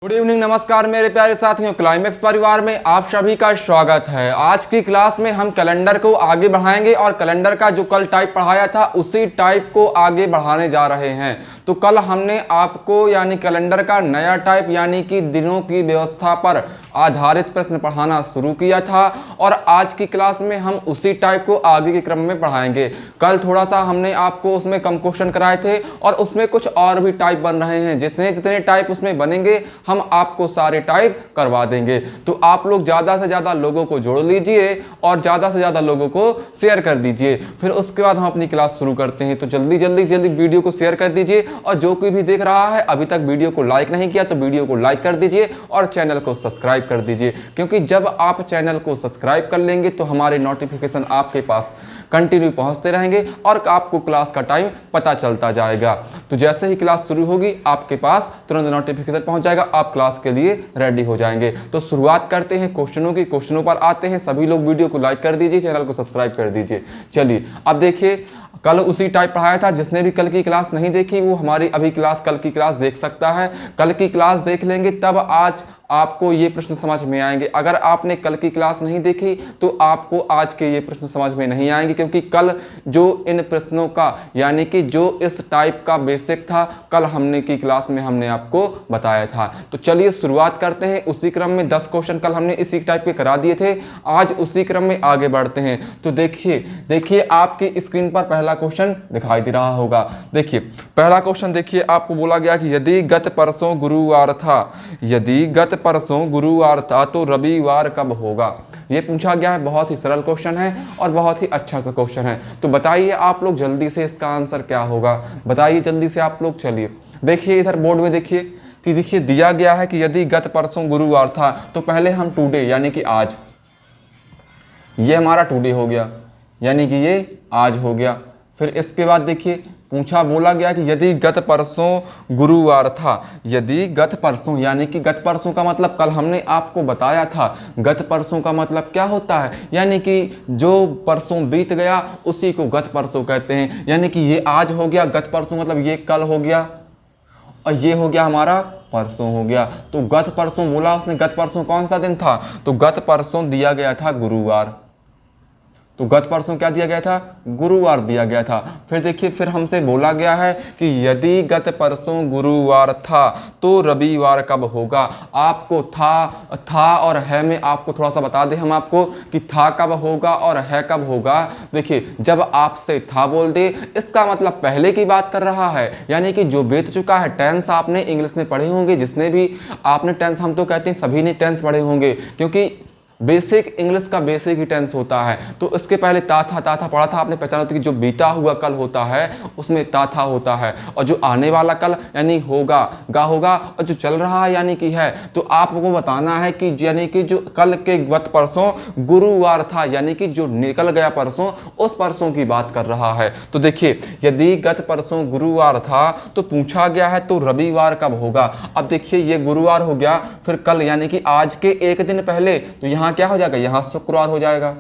Good evening, नमस्कार मेरे प्यारे साथियों। क्लाइमेक्स परिवार में आप सभी का स्वागत है। आज की क्लास में हम कैलेंडर को आगे बढ़ाएंगे और कैलेंडर का जो कल टाइप पढ़ाया था उसी टाइप को आगे बढ़ाने जा रहे हैं। तो कल हमने आपको यानी कैलेंडर का नया टाइप यानी कि दिनों की व्यवस्था पर आधारित प्रश्न पढ़ाना शुरू किया था और आज की क्लास में हम उसी टाइप को आगे के क्रम में पढ़ाएंगे। कल थोड़ा सा हमने आपको उसमें कम क्वेश्चन कराए थे और उसमें कुछ और भी टाइप बन रहे हैं। जितने जितने टाइप उसमें बनेंगे हम आपको सारे टाइप करवा देंगे। तो आप लोग ज़्यादा से ज़्यादा लोगों को जोड़ लीजिए और ज़्यादा से ज़्यादा लोगों को शेयर कर दीजिए। फिर उसके बाद हम अपनी क्लास शुरू करते हैं। तो जल्दी जल्दी जल्दी वीडियो को शेयर कर दीजिए और जो कोई भी देख रहा है अभी तक वीडियो को लाइक नहीं किया तो वीडियो को लाइक कर दीजिए और चैनल को सब्सक्राइब कर दीजिए, क्योंकि जब आप चैनल को सब्सक्राइब कर लेंगे तो हमारे नोटिफिकेशन आपके पास कंटिन्यू पहुंचते रहेंगे और आपको क्लास का टाइम पता चलता जाएगा। तो जैसे ही क्लास शुरू होगी आपके पास तुरंत नोटिफिकेशन पहुंच जाएगा, आप क्लास के लिए रेडी हो जाएंगे। तो शुरुआत करते हैं क्वेश्चनों की। क्वेश्चनों पर आते हैं। सभी लोग वीडियो को लाइक कर दीजिए, चैनल को सब्सक्राइब कर दीजिए। चलिए अब देखिए, कल उसी टाइप पढ़ाया था। जिसने भी कल की क्लास नहीं देखी वो हमारी अभी कल की क्लास देख सकता है। कल की क्लास देख लेंगे तब आज आपको ये प्रश्न समझ में आएंगे। अगर आपने कल की क्लास नहीं देखी तो आपको आज के ये प्रश्न समझ में नहीं आएंगे, क्योंकि कल जो इन प्रश्नों का यानी कि जो इस टाइप का बेसिक था कल हमने की क्लास में हमने आपको बताया था। तो चलिए शुरुआत करते हैं। उसी क्रम में 10 क्वेश्चन कल हमने इसी टाइप के करा दिए थे, आज उसी क्रम में आगे बढ़ते हैं। तो देखिए आपकी स्क्रीन पर पहला क्वेश्चन दिखाई दे रहा होगा। देखिए पहला क्वेश्चन देखिए, आपको बोला गया कि यदि गत परसों गुरुवार था, यदि गत परसों गुरुवार था तो रविवार कब होगा। ये पूछा गया है। बहुत ही सरल क्वेश्चन है और बहुत ही अच्छा सा क्वेश्चन है। तो बताइए आप लोग जल्दी से इसका आंसर क्या होगा, बताइए जल्दी से आप लोग। चलिए देखिए इधर बोर्ड में देखिए कि देखिए दिया गया है कि यदि गत परसों गुरुवार था, तो पहले हम टुडे यानी कि आज, ये हमारा टुडे हो गया यानी कि ये आज हो गया। फिर इसके बाद देखिए बोला गया कि यदि गत परसों गुरुवार था, यदि गत परसों यानी कि गत परसों का मतलब कल हमने आपको बताया था गत परसों का मतलब क्या होता है, यानी कि जो परसों बीत गया उसी को गत परसों कहते हैं। यानी कि ये आज हो गया, गत परसों मतलब ये कल हो गया और ये हो गया हमारा परसों हो गया। तो गत परसों बोला उसने, गत परसों कौन सा दिन था, तो गत परसों दिया गया था गुरुवार। तो गत परसों क्या दिया गया था, गुरुवार दिया गया था। फिर देखिए फिर हमसे बोला गया है कि यदि गत परसों गुरुवार था तो रविवार कब होगा। आपको था और है में आपको थोड़ा सा बता दें हम आपको कि था कब होगा और है कब होगा। देखिए जब आपसे था बोल दे इसका मतलब पहले की बात कर रहा है, यानी कि जो बीत चुका है। टेंस आपने इंग्लिश में पढ़े होंगे, जिसने भी आपने टेंस, हम तो कहते हैं सभी ने टेंस पढ़े होंगे, क्योंकि बेसिक इंग्लिश का बेसिक ही टेंस होता है। तो इसके पहले ता था पढ़ा था आपने, पहचाना कि जो बीता हुआ कल होता है उसमें ता होता है, और जो आने वाला कल यानी होगा गा होगा, और जो चल रहा है यानी कि है। तो आपको बताना है कि यानी कि जो कल के गत परसों गुरुवार था यानी कि जो निकल गया परसों उस परसों की बात कर रहा है। तो देखिए यदि गत परसों गुरुवार था तो पूछा गया है तो रविवार कब होगा। अब देखिए ये गुरुवार हो गया, फिर कल यानी कि आज के एक दिन पहले, तो यहाँ क्या हो जाएगा, यहां शुक्रवार हो जाएगा।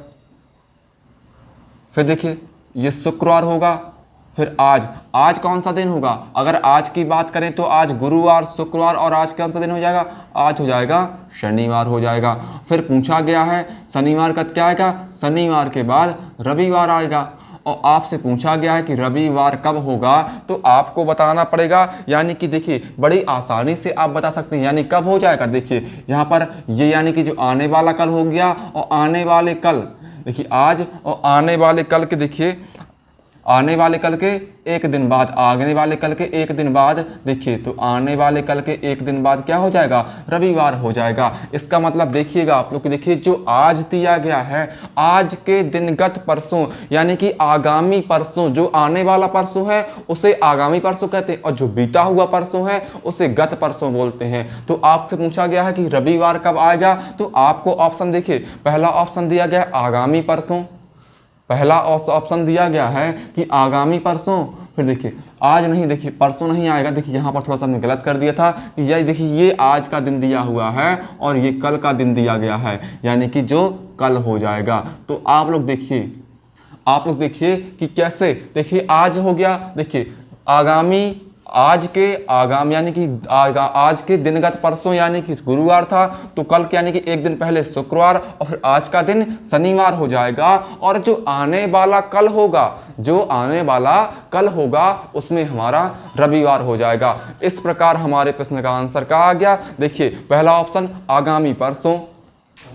फिर देखिए ये शुक्रवार होगा। फिर आज कौन सा दिन होगा, अगर आज की बात करें तो आज गुरुवार, शुक्रवार और आज कौन सा दिन हो जाएगा, आज हो जाएगा शनिवार हो जाएगा। फिर पूछा गया है शनिवार का क्या आएगा, शनिवार के बाद रविवार आएगा। और आपसे पूछा गया है कि रविवार कब होगा, तो आपको बताना पड़ेगा। यानी कि देखिए बड़ी आसानी से आप बता सकते हैं यानी कब हो जाएगा। देखिए यहाँ पर ये यानी कि जो आने वाला कल हो गया और आने वाले कल, देखिए आज और आने वाले कल के, देखिए आने वाले कल के एक दिन बाद, आने वाले कल के एक दिन बाद, देखिए तो आने वाले कल के एक दिन बाद क्या हो जाएगा, रविवार हो जाएगा। इसका मतलब देखिएगा आप लोग कि देखिए जो आज दिया गया है, आज के दिन गत परसों यानी कि आगामी परसों, जो आने वाला परसों है उसे आगामी परसों कहते हैं और जो बीता हुआ परसों है उसे गत परसों बोलते हैं। तो आपसे पूछा गया है कि रविवार कब आएगा, तो आपको ऑप्शन देखिए, पहला ऑप्शन दिया गया है आगामी परसों, पहला ऑप्शन दिया गया है कि आगामी परसों। फिर देखिए आज नहीं, देखिए परसों नहीं आएगा। देखिए यहाँ पर थोड़ा सा हमने गलत कर दिया था, ये देखिए ये आज का दिन दिया हुआ है और ये कल का दिन दिया गया है, यानी कि जो कल हो जाएगा। तो आप लोग देखिए कि कैसे, देखिए आज हो गया, देखिए आज के आगाम यानी कि आज के दिनगत परसों यानी कि गुरुवार था, तो कल यानी कि एक दिन पहले शुक्रवार, और फिर आज का दिन शनिवार हो जाएगा। और जो आने वाला कल होगा, जो आने वाला कल होगा, उसमें हमारा रविवार हो जाएगा। इस प्रकार हमारे प्रश्न का आंसर क्या आ गया? देखिए पहला ऑप्शन आगामी परसों,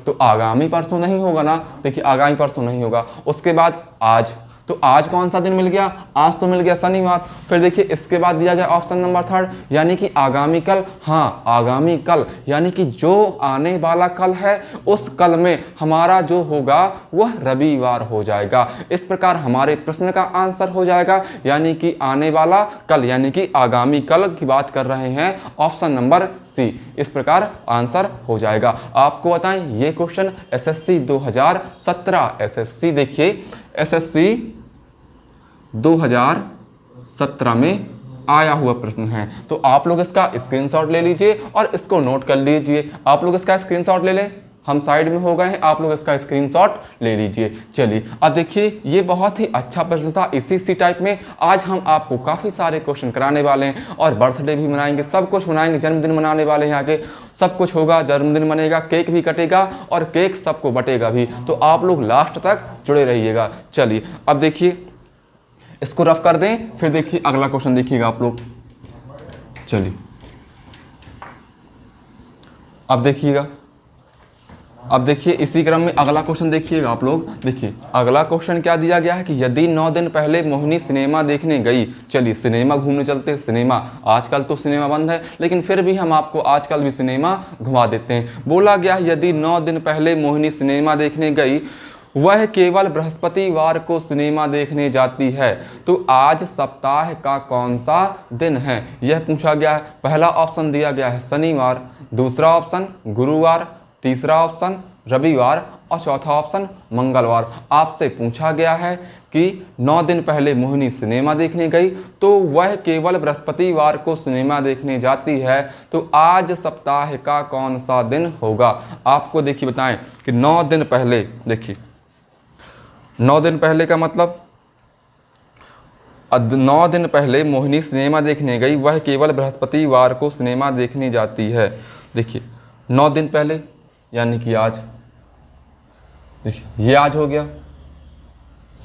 तो आगामी परसों नहीं होगा ना, देखिए आगामी परसों नहीं होगा। उसके बाद आज, तो आज कौन सा दिन मिल गया? आज तो मिल गया शनिवार। फिर देखिए इसके बाद दिया गया ऑप्शन नंबर 3 यानी कि आगामी कल। हाँ, आगामी कल यानी कि जो आने वाला कल है, उस कल में हमारा जो होगा वह रविवार हो जाएगा। इस प्रकार हमारे प्रश्न का आंसर हो जाएगा, यानी कि आने वाला कल यानी कि आगामी कल की बात कर रहे हैं, ऑप्शन नंबर सी। इस प्रकार आंसर हो जाएगा। आपको बताएं ये क्वेश्चन एसएससी 2017 एसएससी देखिए एसएससी 2017 में आया हुआ प्रश्न है। तो आप लोग इसका स्क्रीनशॉट ले लीजिए और इसको नोट कर लीजिए। आप लोग इसका स्क्रीनशॉट ले लें, हम साइड में हो गए हैं, आप लोग इसका स्क्रीनशॉट ले लीजिए। चलिए अब देखिए ये बहुत ही अच्छा प्रश्न था इसी टाइप में। आज हम आपको काफ़ी सारे क्वेश्चन कराने वाले हैं और बर्थडे भी मनाएंगे, सब कुछ मनाएंगे, जन्मदिन मनाने वाले हैं, आगे सब कुछ होगा, जन्मदिन मनेगा, केक भी कटेगा और केक सबको बटेगा भी। तो आप लोग लास्ट तक जुड़े रहिएगा। चलिए अब देखिए इसको रफ कर दें, फिर देखिए अगला क्वेश्चन देखिएगा आप लोग। चलिए अब देखिएगा, अब देखिए इसी क्रम में अगला क्वेश्चन देखिएगा आप लोग। देखिए अगला क्वेश्चन क्या दिया गया है कि यदि 9 दिन पहले मोहिनी सिनेमा देखने गई। चलिए सिनेमा घूमने चलते हैं। सिनेमा आजकल तो सिनेमा बंद है, लेकिन फिर भी हम आपको आजकल भी सिनेमा घुमा देते हैं। बोला गया है यदि 9 दिन पहले मोहिनी सिनेमा देखने गई, वह केवल बृहस्पतिवार को सिनेमा देखने जाती है, तो आज सप्ताह का कौन सा दिन है, यह पूछा गया है। पहला ऑप्शन दिया गया है शनिवार, दूसरा ऑप्शन गुरुवार, तीसरा ऑप्शन रविवार और चौथा ऑप्शन मंगलवार। आपसे पूछा गया है कि 9 दिन पहले मोहिनी सिनेमा देखने गई, तो वह केवल बृहस्पतिवार को सिनेमा देखने जाती है, तो आज सप्ताह का कौन सा दिन होगा। आपको देखिए बताएं कि 9 दिन पहले, देखिए 9 दिन पहले का मतलब 9 दिन पहले मोहिनी सिनेमा देखने गई, वह केवल बृहस्पतिवार को सिनेमा देखने जाती है। देखिए 9 दिन पहले यानी कि आज, देखिए ये आज हो गया,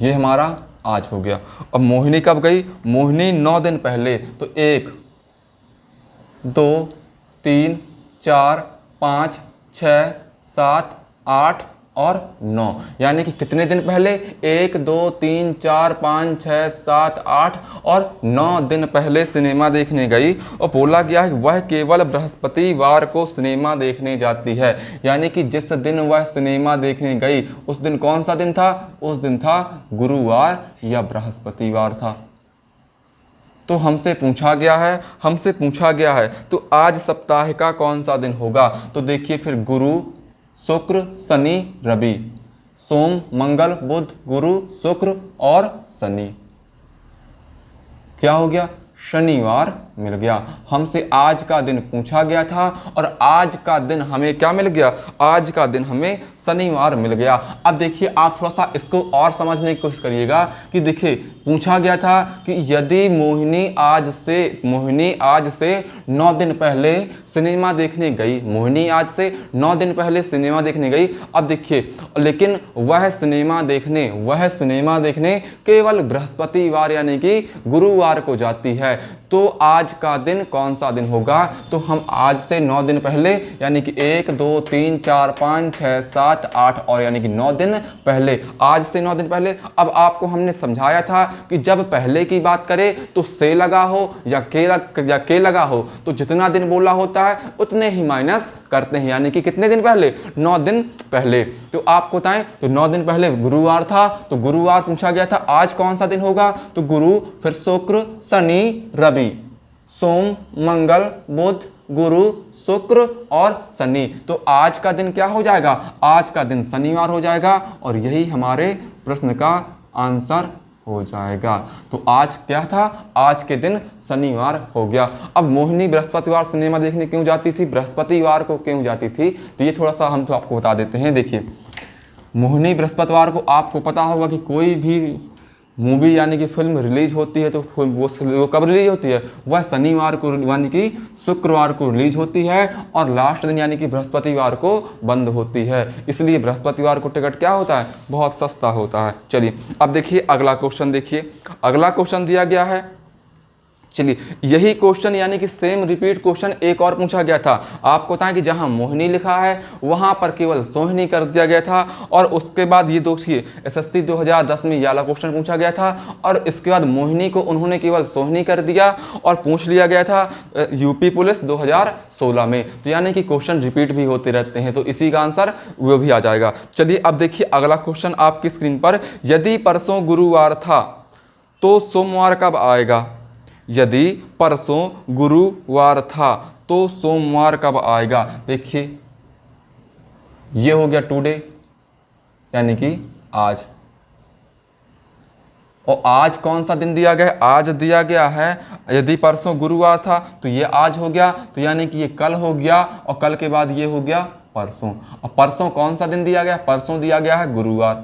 ये हमारा आज हो गया। अब मोहिनी कब गई? मोहिनी 9 दिन पहले, तो 1 2 3 4 5 6 7 8 और 9, यानी कि कितने दिन पहले? 1 2 3 4 5 6 7 8 और 9 दिन पहले सिनेमा देखने गई। और बोला गया है वह केवल बृहस्पतिवार को सिनेमा देखने जाती है, यानी कि जिस दिन वह सिनेमा देखने गई उस दिन कौन सा दिन था? उस दिन था गुरुवार या बृहस्पतिवार था। तो हमसे पूछा गया है तो आज सप्ताह का कौन सा दिन होगा। तो देखिए फिर गुरु शुक्र शनि रवि, सोम मंगल बुध गुरु शुक्र और शनि, क्या हो गया? शनिवार मिल गया। हमसे आज का दिन पूछा गया था और आज का दिन हमें क्या मिल गया? आज का दिन हमें शनिवार मिल गया। अब देखिए आप थोड़ा सा इसको और समझने की कोशिश करिएगा कि देखिए पूछा गया था कि यदि मोहिनी आज से 9 दिन पहले सिनेमा देखने गई, मोहिनी आज से 9 दिन पहले सिनेमा देखने गई। अब देखिए लेकिन वह सिनेमा देखने केवल बृहस्पतिवार यानी कि गुरुवार को जाती है, तो आज का दिन कौन सा दिन होगा? तो हम आज से 9 दिन पहले यानी कि 1 2 3 4 5 6 7 8 और यानी कि 9 दिन पहले, आज से 9 दिन पहले। अब आपको हमने समझाया था कि जब पहले की बात करें तो से लगा हो या के लगा हो, तो जितना दिन बोला होता है उतने ही माइनस करते हैं, यानी कि कितने दिन पहले? 9 दिन पहले। तो आपको बताएं तो 9 दिन पहले गुरुवार था, तो गुरुवार पूछा गया था आज कौन सा दिन होगा? तो गुरु, फिर शुक्र शनि रवि, सोम मंगल बुध गुरु शुक्र और शनि, तो आज का दिन क्या हो जाएगा? आज का दिन शनिवार हो जाएगा और यही हमारे प्रश्न का आंसर हो जाएगा। तो आज क्या था? आज के दिन शनिवार हो गया। अब मोहिनी बृहस्पतिवार सिनेमा देखने क्यों जाती थी, बृहस्पतिवार को क्यों जाती थी, तो ये थोड़ा सा हम तो आपको बता देते हैं। देखिए मोहिनी बृहस्पतिवार को, आपको पता होगा कि कोई भी मूवी यानी कि फिल्म रिलीज होती है तो वो कब रिलीज होती है, वह शनिवार को यानी कि शुक्रवार को रिलीज होती है और लास्ट दिन यानी कि बृहस्पतिवार को बंद होती है। इसलिए बृहस्पतिवार को टिकट क्या होता है, बहुत सस्ता होता है। चलिए अब देखिए अगला क्वेश्चन, देखिए अगला क्वेश्चन दिया गया है। चलिए यही क्वेश्चन यानी कि सेम रिपीट क्वेश्चन एक और पूछा गया था। आपको बताएं कि जहां मोहिनी लिखा है वहां पर केवल सोहिनी कर दिया गया था और उसके बाद ये दोस्तों एसएससी 2010 में ये वाला क्वेश्चन पूछा गया था और इसके बाद मोहिनी को उन्होंने केवल सोहिनी कर दिया और पूछ लिया गया था यूपी पुलिस 2016 में। तो यानी कि क्वेश्चन रिपीट भी होते रहते हैं, तो इसी का आंसर वो भी आ जाएगा। चलिए अब देखिए अगला क्वेश्चन आपकी स्क्रीन पर, यदि परसों गुरुवार था तो सोमवार कब आएगा। यदि परसों गुरुवार था तो सोमवार कब आएगा। देखिए ये हो गया टुडे यानी कि आज, और आज कौन सा दिन दिया गया है, आज दिया गया है। यदि परसों गुरुवार था तो ये आज हो गया, तो यानी कि ये कल हो गया और कल के बाद ये हो गया परसों। और परसों कौन सा दिन दिया गया, परसों दिया गया है गुरुवार,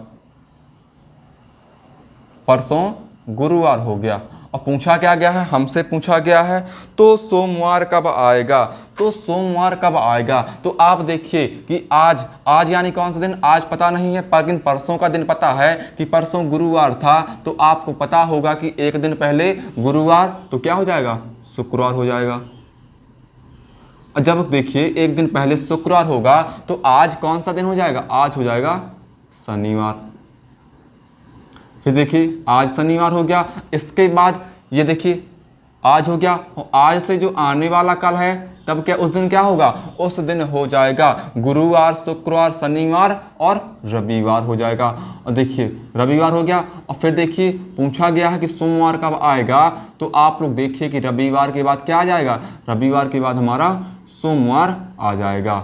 परसों गुरुवार हो गया। और पूछा क्या गया है, हमसे पूछा गया है तो सोमवार कब आएगा, तो सोमवार कब आएगा। तो आप देखिए कि आज यानी कौन सा दिन, आज पता नहीं है, लेकिन परसों का दिन पता है कि परसों गुरुवार था। तो आपको पता होगा कि एक दिन पहले गुरुवार तो क्या हो जाएगा, शुक्रवार हो जाएगा। और जब देखिए एक दिन पहले शुक्रवार होगा तो आज कौन सा दिन हो जाएगा, आज हो जाएगा शनिवार। फिर देखिए आज शनिवार हो गया, इसके बाद ये देखिए आज हो गया और आज से जो आने वाला कल है तब क्या उस दिन क्या होगा, उस दिन हो जाएगा गुरुवार, शुक्रवार, शनिवार और रविवार हो जाएगा। और देखिए रविवार हो गया और फिर देखिए पूछा गया है कि सोमवार कब आएगा। तो आप लोग देखिए कि रविवार के बाद क्या आ जाएगा, रविवार के बाद हमारा सोमवार आ जाएगा।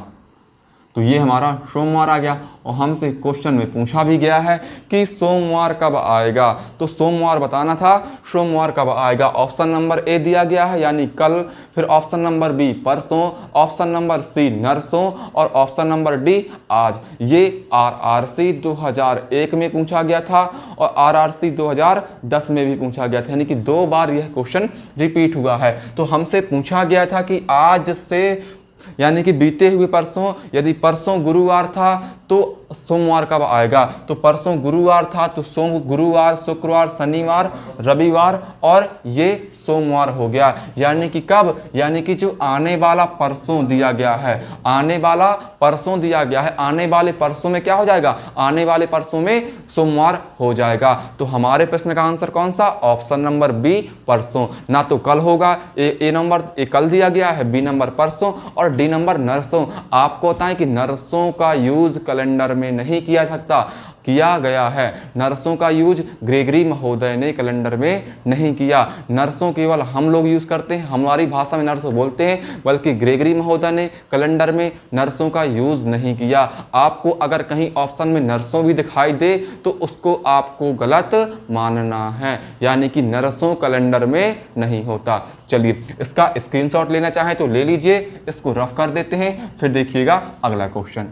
तो ये हमारा सोमवार आ गया। और हमसे क्वेश्चन में पूछा भी गया है कि सोमवार कब आएगा, तो सोमवार बताना था, सोमवार कब आएगा। ऑप्शन नंबर ए दिया गया है यानी कल, फिर ऑप्शन नंबर बी परसों, ऑप्शन नंबर सी नरसों और ऑप्शन नंबर डी आज। ये आरआरसी 2001 में पूछा गया था और आरआरसी 2010 में भी पूछा गया था, यानी कि 2 बार यह क्वेश्चन रिपीट हुआ है। तो हमसे पूछा गया था कि आज से यानी कि बीते हुए परसों, यदि परसों गुरुवार था तो सोमवार कब आएगा। तो परसों गुरुवार था तो गुरुवार, शुक्रवार, शनिवार, रविवार और ये सोमवार हो गया। यानी कि कब, यानी कि जो आने वाला परसों दिया गया है, आने वाला परसों दिया गया है, आने वाले परसों में क्या हो जाएगा, आने वाले परसों में सोमवार हो जाएगा। तो हमारे प्रश्न का आंसर कौन सा, ऑप्शन नंबर बी परसों। ना तो कल होगा, ए नंबर कल दिया गया है, बी नंबर परसों और डी नंबर नरसों। आपको बताएं कि नरसों का यूज कैलेंडर में नहीं किया सकता, किया गया है। नरसों का यूज ग्रेगरी महोदय ने कैलेंडर में नहीं किया। नरसों केवल हम लोग यूज करते हैं, हमारी भाषा में नरसों बोलते हैं, बल्कि ग्रेगरी महोदय ने कैलेंडर में नरसों का यूज नहीं किया। आपको अगर कहीं ऑप्शन में नरसों भी दिखाई दे तो उसको आपको गलत मानना है, यानी कि नरसों कैलेंडर में नहीं होता। चलिए इसका स्क्रीनशॉट लेना चाहें तो ले लीजिए, इसको रफ कर देते हैं, फिर देखिएगा अगला क्वेश्चन।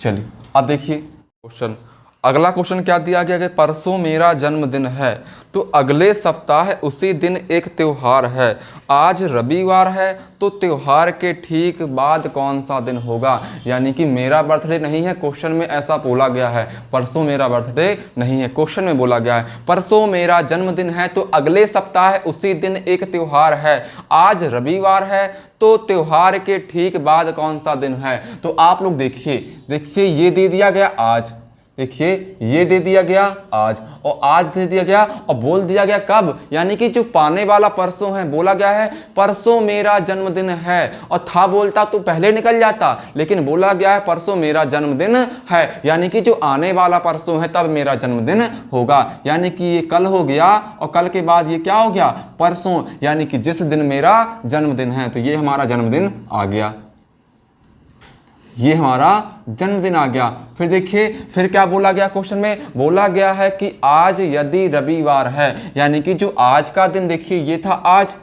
चलिए अब देखिए क्वेश्चन, अगला क्वेश्चन क्या दिया गया कि परसों मेरा जन्मदिन है तो अगले सप्ताह उसी दिन एक त्यौहार है। आज रविवार है तो त्यौहार के ठीक बाद कौन सा दिन होगा। यानी कि मेरा बर्थडे नहीं है, क्वेश्चन में ऐसा बोला गया है, परसों मेरा बर्थडे नहीं है, क्वेश्चन में बोला गया है परसों मेरा जन्मदिन है तो अगले सप्ताह उसी दिन एक त्यौहार है। आज रविवार है तो त्यौहार के ठीक बाद कौन सा दिन है। तो आप लोग देखिए ये दे दिया गया आज, देखिए ये दे दिया गया आज और आज दे दिया गया और बोल दिया गया कब, यानी कि जो पाने वाला परसों है, बोला गया है परसों मेरा जन्मदिन है। और था बोलता तो पहले निकल जाता, लेकिन बोला गया है परसों मेरा जन्मदिन है, यानी कि जो आने वाला परसों है तब मेरा जन्मदिन होगा। यानी कि ये कल हो गया और कल के बाद ये क्या हो गया, परसों, यानी कि जिस दिन मेरा जन्मदिन है। तो ये हमारा जन्मदिन आ गया, ये हमारा जन्मदिन आ गया। फिर देखिए फिर क्या बोला गया क्वेश्चन में, बोला गया है कि आज यदि रविवार है, यानी कि जो आज का दिन, देखिए ये था आज,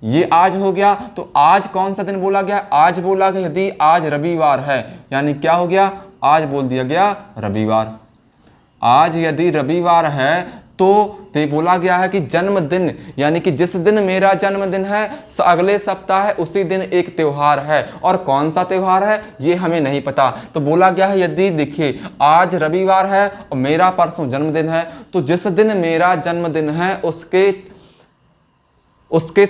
ये आज हो गया। तो आज कौन सा दिन बोला गया, आज बोला गया यदि आज रविवार है, यानी क्या हो गया, आज बोल दिया गया रविवार। आज यदि रविवार है तो बोला गया है कि जन्मदिन, यानी कि जिस दिन मेरा जन्मदिन है अगले सप्ताह उसी दिन एक त्योहार है, और कौन सा त्योहार है ये हमें नहीं पता। तो बोला गया है यदि देखिए आज रविवार है और मेरा परसों जन्मदिन है, तो जिस दिन मेरा जन्मदिन है उसके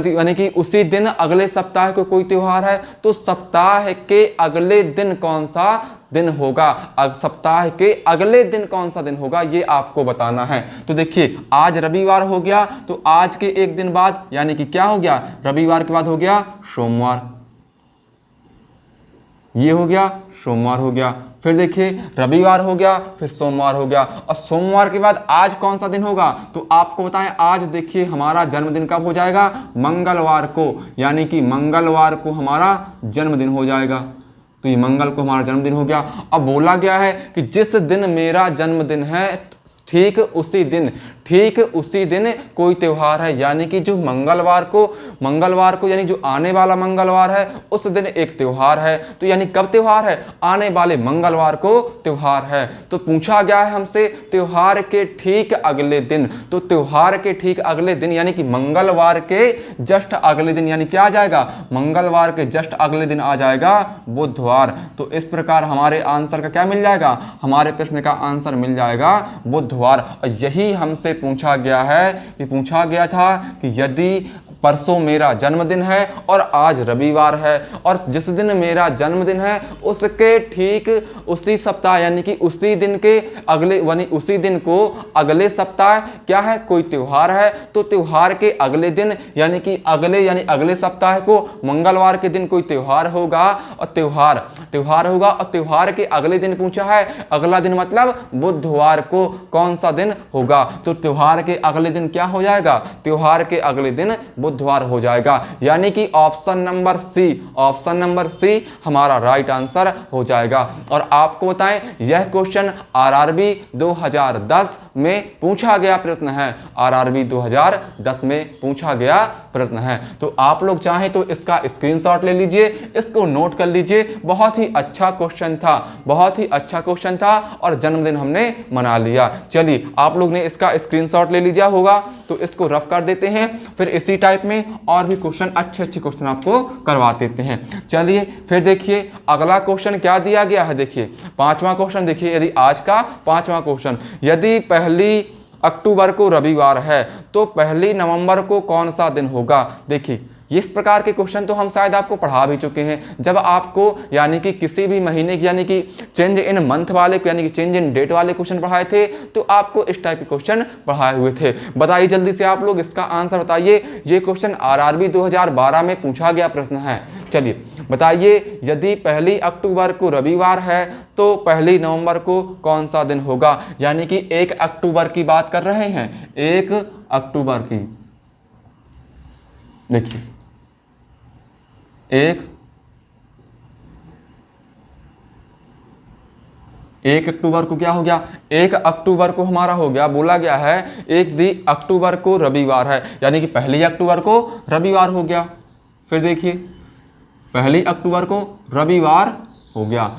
यानी कि उसी दिन अगले सप्ताह को कोई त्योहार है, तो सप्ताह के अगले दिन कौन सा दिन होगा, सप्ताह के अगले दिन कौन सा दिन होगा ये आपको बताना है। तो देखिए आज रविवार हो गया, तो आज के एक दिन बाद यानी कि क्या हो गया, रविवार के बाद हो गया सोमवार, ये हो गया सोमवार हो गया। फिर देखिए रविवार हो गया, फिर सोमवार हो गया, और सोमवार के बाद आज कौन सा दिन होगा, तो आपको बताएं आज देखिए हमारा जन्मदिन कब हो जाएगा, मंगलवार को, यानी कि मंगलवार को हमारा जन्मदिन हो जाएगा। तो ये मंगल को हमारा जन्मदिन हो गया। अब बोला गया है कि जिस दिन मेरा जन्मदिन है ठीक उसी दिन कोई त्योहार है, यानी कि जो मंगलवार को यानी जो आने वाला मंगलवार है उस दिन एक त्योहार है। तो यानी कब त्योहार है, आने वाले मंगलवार को त्योहार है। तो पूछा गया है हमसे त्योहार के ठीक अगले दिन, तो त्योहार के ठीक अगले दिन यानी कि मंगलवार के जस्ट अगले दिन, यानी क्या आ जाएगा, मंगलवार के जस्ट अगले दिन आ जाएगा बुधवार। तो इस प्रकार हमारे आंसर का क्या मिल जाएगा, हमारे प्रश्न का आंसर मिल जाएगा बुधवार। और यही हमसे पूछा गया है कि पूछा गया था कि यदि परसों मेरा जन्मदिन है और आज रविवार है, और जिस दिन मेरा जन्मदिन है उसके ठीक उसी सप्ताह यानी कि उसी दिन के अगले यानी उसी दिन को अगले सप्ताह क्या है, कोई त्योहार है, तो त्योहार के अगले दिन यानी कि अगले सप्ताह को मंगलवार के दिन कोई त्योहार होगा, और त्योहार होगा, और त्योहार के अगले दिन पूछा है, अगला दिन मतलब बुधवार को कौन सा दिन होगा, तो त्योहार के अगले दिन क्या हो जाएगा, त्योहार के अगले दिन बुधवार हो जाएगा। यानी कि ऑप्शन नंबर सी हमारा राइट आंसर हो जाएगा। और आपको बताएं यह क्वेश्चन आरआरबी 2010 में पूछा गया प्रश्न है, आरआरबी 2010 में पूछा गया प्रश्न है। तो आप लोग चाहें तो इसका स्क्रीनशॉट ले लीजिए, इसको नोट कर लीजिए। बहुत ही अच्छा क्वेश्चन था और जन्मदिन हमने मना लिया। चलिए आप लोग ने इसका स्क्रीनशॉट ले लिया होगा, तो इसको रफ कर देते हैं, फिर इसी टाइप में और भी क्वेश्चन अच्छे क्वेश्चन आपको करवा देते हैं। चलिए फिर देखिए अगला क्वेश्चन क्या दिया गया है। देखिए पांचवा क्वेश्चन देखिए, यदि आज का पांचवा क्वेश्चन, यदि 1 अक्टूबर को रविवार है तो 1 नवंबर को कौन सा दिन होगा। देखिए इस प्रकार के क्वेश्चन तो हम शायद आपको पढ़ा भी चुके हैं, जब आपको यानी कि किसी भी महीने की यानी कि चेंज इन मंथ वाले यानी कि चेंज इन डेट वाले क्वेश्चन पढ़ाए थे, तो आपको इस टाइप के क्वेश्चन पढ़ाए हुए थे। बताइए जल्दी से आप लोग इसका आंसर बताइए। ये क्वेश्चन आरआरबी 2012 में पूछा गया प्रश्न है। चलिए बताइए, यदि 1 अक्टूबर को रविवार है तो 1 नवंबर को कौन सा दिन होगा। यानी कि 1 अक्टूबर की बात कर रहे हैं, 1 अक्टूबर की। देखिए 1 अक्टूबर को क्या हो गया, 1 अक्टूबर को हमारा हो गया, बोला गया है 1 अक्टूबर को रविवार है, यानी कि 1 अक्टूबर को रविवार हो गया। फिर देखिए 1 अक्टूबर को रविवार हो गया।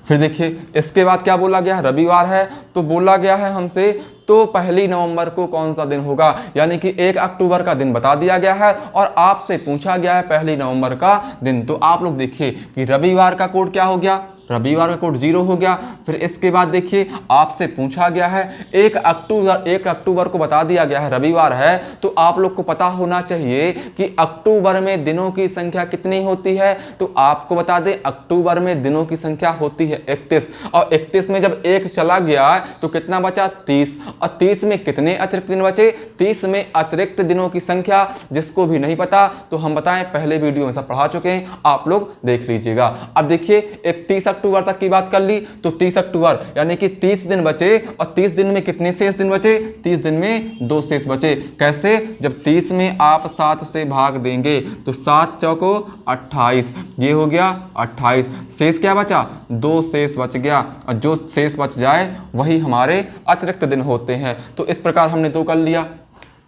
फिर देखिए इसके बाद क्या बोला गया है, रविवार है तो बोला गया है हमसे तो 1 नवंबर को कौन सा दिन होगा। यानी कि 1 अक्टूबर का दिन बता दिया गया है और आपसे पूछा गया है 1 नवंबर का दिन। तो आप लोग देखिए कि रविवार का कोड क्या हो गया, रविवार का कोड 0 हो गया। फिर इसके बाद देखिए आपसे पूछा गया है 1 अक्टूबर को बता दिया गया है रविवार है, तो आप लोग को पता होना चाहिए कि अक्टूबर में दिनों की संख्या कितनी होती है। तो आपको बता दें अक्टूबर में दिनों की संख्या होती है 31, और 31 में जब 1 चला गया तो कितना बचा 30, और 30 में कितने अतिरिक्त दिन बचे, 30 में अतिरिक्त दिनों की संख्या। जिसको भी नहीं पता तो हम बताएं पहले वीडियो में सब पढ़ा चुके हैं, आप लोग देख लीजिएगा। अब देखिए 31 अक्टूबर तक की बात कर ली, तो 30 अक्टूबर यानी कि 30 दिन बचे, और 30 दिन में कितने शेष दिन बचे, 30 दिन में 2 शेष बचे। कैसे, जब 30 में आप 7 से भाग देंगे तो 7 चौको 28, ये हो गया 28, शेष क्या बचा, 2 शेष बच गया, और जो शेष बच जाए वही हमारे अतिरिक्त दिन होते हैं। तो इस प्रकार हमने 2 कर लिया।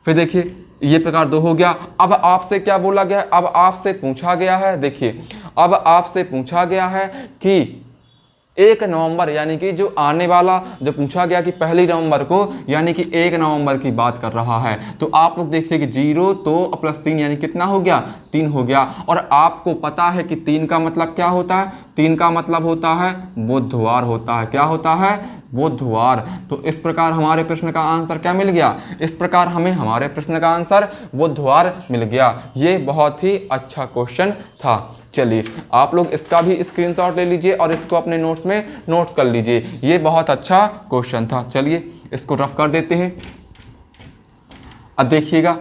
फिर देखिए ये प्रकार 2 हो गया। अब आपसे क्या बोला गया है, अब आपसे पूछा गया है, देखिए अब आपसे पूछा गया है कि 1 नवंबर यानी कि जो आने वाला, जो पूछा गया कि 1 नवंबर को, यानी कि 1 नवंबर की बात कर रहा है। तो आप लोग देख सकते कि 0 तो प्लस 3 यानी कितना हो गया, 3 हो गया। और आपको पता है कि 3 का मतलब क्या होता है, 3 का मतलब होता है बुधवार होता है। क्या होता है, बुधवार। तो इस प्रकार हमारे प्रश्न का आंसर क्या मिल गया, इस प्रकार हमें हमारे प्रश्न का आंसर बुधवार मिल गया। ये बहुत ही अच्छा क्वेश्चन था। चलिए आप लोग इसका भी स्क्रीनशॉट ले लीजिए और इसको अपने नोट्स में नोट्स कर लीजिए। ये बहुत अच्छा क्वेश्चन था। चलिए इसको रफ कर देते हैं। अब देखिएगा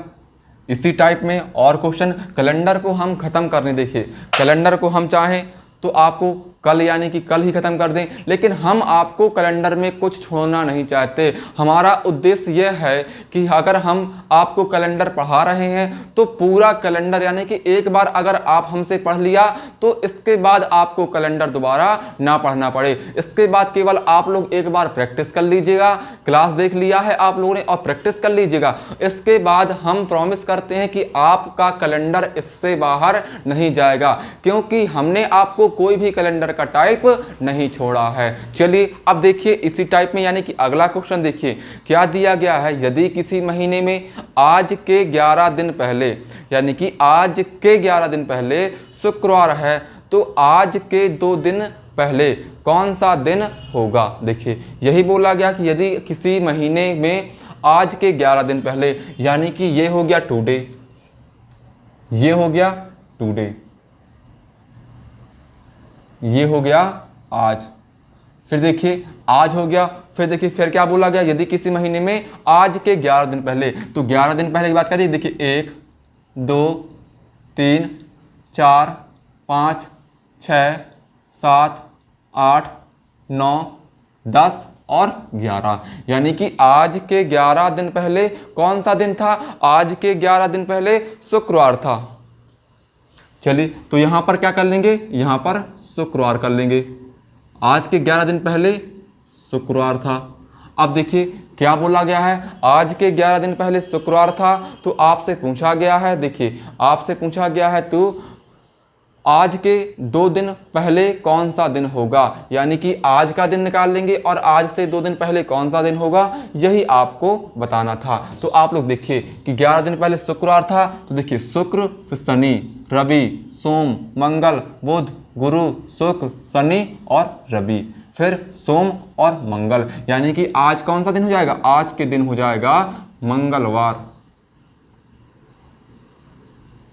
इसी टाइप में और क्वेश्चन, कैलेंडर को हम खत्म करने, देखिए कैलेंडर को हम चाहें तो आपको कल यानी कि कल ही खत्म कर दें, लेकिन हम आपको कैलेंडर में कुछ छोड़ना नहीं चाहते। हमारा उद्देश्य यह है कि अगर हम आपको कैलेंडर पढ़ा रहे हैं तो पूरा कैलेंडर, यानी कि एक बार अगर आप हमसे पढ़ लिया तो इसके बाद आपको कैलेंडर दोबारा ना पढ़ना पड़े। इसके बाद केवल आप लोग एक बार प्रैक्टिस कर लीजिएगा। क्लास देख लिया है आप लोगों ने और प्रैक्टिस कर लीजिएगा। इसके बाद हम प्रॉमिस करते हैं कि आपका कैलेंडर इससे बाहर नहीं जाएगा, क्योंकि हमने आपको कोई भी कैलेंडर का टाइप नहीं छोड़ा है। चलिए अब देखिए इसी टाइप में, यानी कि अगला क्वेश्चन देखिए क्या दिया गया है। यदि किसी महीने में आज के 11 दिन पहले, यानी कि आज के 11 दिन पहले शुक्रवार है, तो आज के 2 दिन पहले कौन सा दिन होगा। देखिए यही बोला गया कि यदि किसी महीने में आज के 11 दिन पहले, यानी कि ये हो गया टुडे, ये हो गया टुडे, ये हो गया आज, फिर देखिए आज हो गया, फिर देखिए फिर क्या बोला गया, यदि किसी महीने में आज के 11 दिन पहले, तो 11 दिन पहले की बात करिए। देखिए 1 2 3 4 5 6 7 8 9 10 और 11, यानी कि आज के 11 दिन पहले कौन सा दिन था, आज के 11 दिन पहले शुक्रवार था। चलिए तो यहां पर क्या कर लेंगे, यहां पर शुक्रवार कर लेंगे। आज के 11 दिन पहले शुक्रवार था। अब देखिए क्या बोला गया है, आज के 11 दिन पहले शुक्रवार था, तो आपसे पूछा गया है, देखिए आपसे पूछा गया है तो आज के 2 दिन पहले कौन सा दिन होगा, यानी कि आज का दिन निकाल लेंगे और आज से 2 दिन पहले कौन सा दिन होगा, यही आपको बताना था। तो आप लोग देखिए कि 11 दिन पहले शुक्रवार था, तो देखिए शुक्र, फिर शनि, रवि, सोम, मंगल, बुध, गुरु, शुक्र, शनि और रवि, फिर सोम और मंगल, यानी कि आज कौन सा दिन हो जाएगा, आज के दिन हो जाएगा मंगलवार।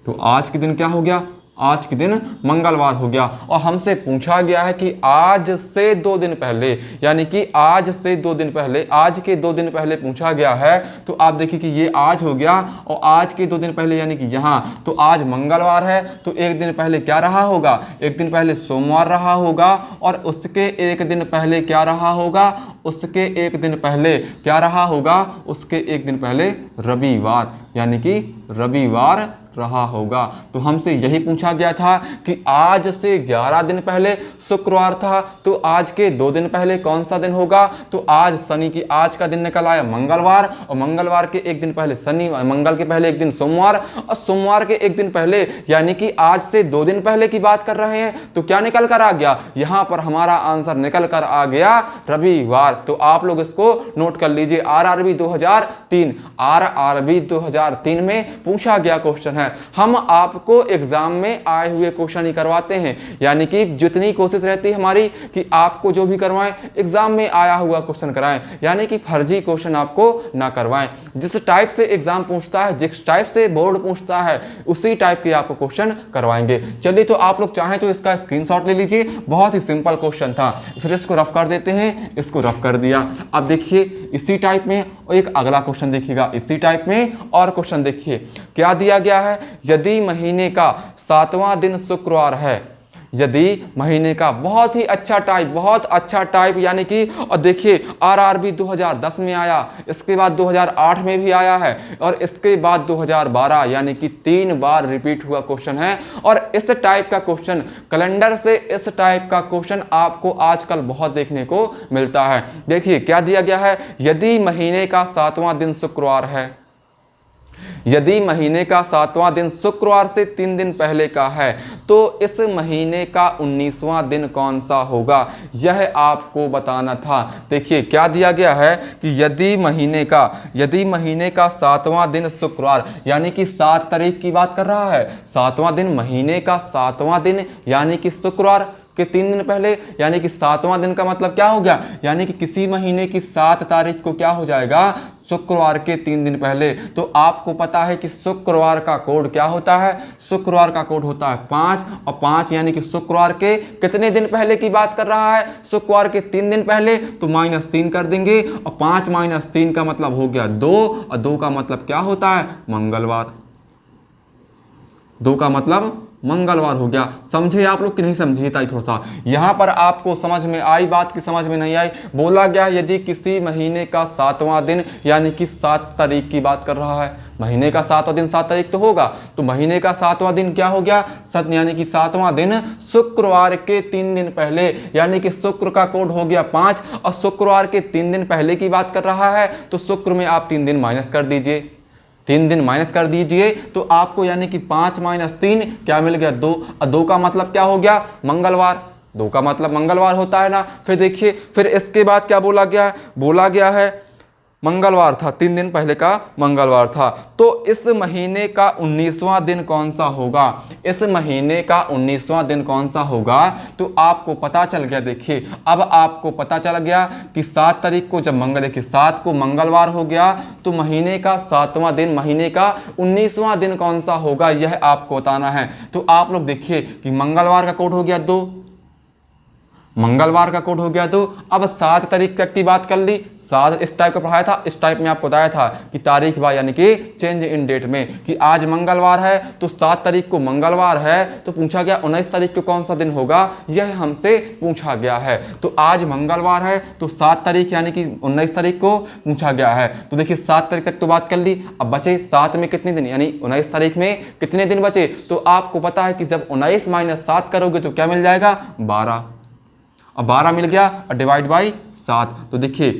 तो आज के दिन क्या हो गया, आज के दिन मंगलवार हो गया। और हमसे पूछा गया है कि आज से 2 दिन पहले, यानी कि आज से 2 दिन पहले, आज के 2 दिन पहले पूछा गया है। तो आप देखिए कि ये आज हो गया और आज के 2 दिन पहले यानी कि यहाँ, तो आज मंगलवार है, तो एक दिन पहले क्या रहा होगा, एक दिन पहले सोमवार रहा होगा, और उसके एक दिन पहले क्या रहा होगा, उसके एक दिन पहले क्या रहा होगा, उसके एक दिन पहले रविवार, यानी कि रविवार रहा होगा। तो हमसे यही पूछा गया था कि आज से 11 दिन पहले शुक्रवार था, तो आज के 2 दिन पहले कौन सा दिन होगा, तो आज शनि की आज का दिन निकल आया मंगलवार, और मंगलवार के एक दिन पहले शनि, मंगल के पहले एक दिन सोमवार, और सोमवार के एक दिन पहले, यानी कि आज से 2 दिन पहले की बात कर रहे हैं, तो क्या निकल कर आ गया, यहां पर हमारा आंसर निकल कर आ गया रविवार। तो आप लोग इसको नोट कर लीजिए। आरआरबी 2003, आरआरबी 2003 में पूछा गया क्वेश्चन है। हम आपको एग्जाम में आए हुए क्वेश्चन ही करवाते हैं, यानी कि जितनी कोशिश रहती है हमारी कि आपको जो भी करवाएं एग्जाम में आया हुआ क्वेश्चन कराएं, यानी कि फर्जी क्वेश्चन आपको ना करवाएं। जिस टाइप से एग्जाम पूछता है, जिस टाइप से बोर्ड पूछता है, उसी टाइप के आपको क्वेश्चन करवाएंगे। चलिए तो आप लोग चाहें तो इसका स्क्रीनशॉट ले लीजिए, बहुत ही सिंपल क्वेश्चन था। फिर इसको रफ कर देते हैं, इसको रफ कर दिया। अब देखिए इसी टाइप में एक अगला क्वेश्चन देखिएगा, इसी टाइप में और क्वेश्चन देखिए क्या दिया गया है। यदि महीने का 7वां दिन शुक्रवार है, यदि महीने का, बहुत ही अच्छा टाइप, बहुत अच्छा टाइप, यानी कि, और देखिए आरआरबी 2010 में आया, इसके बाद 2008 में भी आया है, और इसके बाद 2012, यानी कि 3 बार रिपीट हुआ क्वेश्चन है। और इस टाइप का क्वेश्चन, कैलेंडर से इस टाइप का क्वेश्चन आपको आजकल बहुत देखने को मिलता है। देखिए क्या दिया गया है, यदि महीने का 7वां दिन शुक्रवार है, यदि महीने का 7वां दिन शुक्रवार से 3 दिन पहले का है तो इस महीने का 19वां दिन कौन सा होगा, यह आपको बताना था। देखिए क्या दिया गया है कि यदि महीने का 7वां दिन शुक्रवार यानी कि 7 तारीख की बात कर रहा है, 7वां दिन महीने का 7वां दिन यानी कि शुक्रवार के 3 दिन पहले, यानी कि 7वां दिन का मतलब क्या हो गया, यानी कि किसी महीने की 7 तारीख को क्या हो जाएगा, शुक्रवार के 3 दिन पहले। तो आपको पता है कि शुक्रवार का कोड क्या होता है, शुक्रवार का कोड होता है 5, और 5 यानी कि शुक्रवार के कितने दिन पहले की बात कर रहा है, शुक्रवार के 3 दिन पहले, तो -3 कर देंगे, और 5 - 3 का मतलब हो गया 2, और 2 का मतलब क्या होता है, मंगलवार। 2 का मतलब मंगलवार हो गया। समझे आप लोग कि नहीं समझे, थोड़ा सा यहाँ पर आपको समझ में आई बात की समझ में नहीं आई। बोला गया यदि किसी महीने का 7वां दिन यानी कि 7 तारीख की बात कर रहा है, महीने का 7वां दिन 7 तारीख तो होगा, तो महीने का 7वां दिन क्या हो गया, यानी कि 7वां दिन शुक्रवार के 3 दिन पहले, यानी कि शुक्र का कोड हो गया 5, और शुक्रवार के 3 दिन पहले की बात कर रहा है, तो शुक्र में आप 3 दिन माइनस कर दीजिए, 3 दिन माइनस कर दीजिए, तो आपको यानी कि 5 - 3 क्या मिल गया, 2, और 2 का मतलब क्या हो गया, मंगलवार। 2 का मतलब मंगलवार होता है ना। फिर देखिए, फिर इसके बाद क्या बोला गया है मंगलवार था, 3 दिन पहले का मंगलवार था। तो इस महीने का 19वां दिन कौन सा होगा, इस महीने का 19वां दिन कौन सा होगा, तो आपको पता चल गया। देखिए अब आपको पता चल गया कि 7 तारीख को जब देखिए 7 को मंगलवार हो गया, तो महीने का 7वां दिन, महीने का 19वां दिन कौन सा होगा, यह आपको बताना है। तो आप लोग देखिए कि मंगलवार का कोड हो गया 2, मंगलवार का कोड हो गया 2। अब 7 तारीख तक की बात कर ली, 7 इस टाइप का पढ़ाया था, इस टाइप में आपको बताया था कि तारीख बा यानी कि चेंज इन डेट में, कि आज मंगलवार है तो 7 तारीख को मंगलवार है, तो पूछा गया 19 तारीख को कौन सा दिन होगा, यह हमसे पूछा गया है। तो आज मंगलवार है तो 7 तारीख यानी कि 19 तारीख को पूछा गया है। तो देखिए 7 तारीख तक तो बात कर ली, अब बचे 7 में कितने दिन, यानी 19 तारीख में कितने दिन बचे, तो आपको पता है कि जब 19 - 7 करोगे तो क्या मिल जाएगा, 12, अब 12 मिल गया, और डिवाइड बाई 7, तो देखिए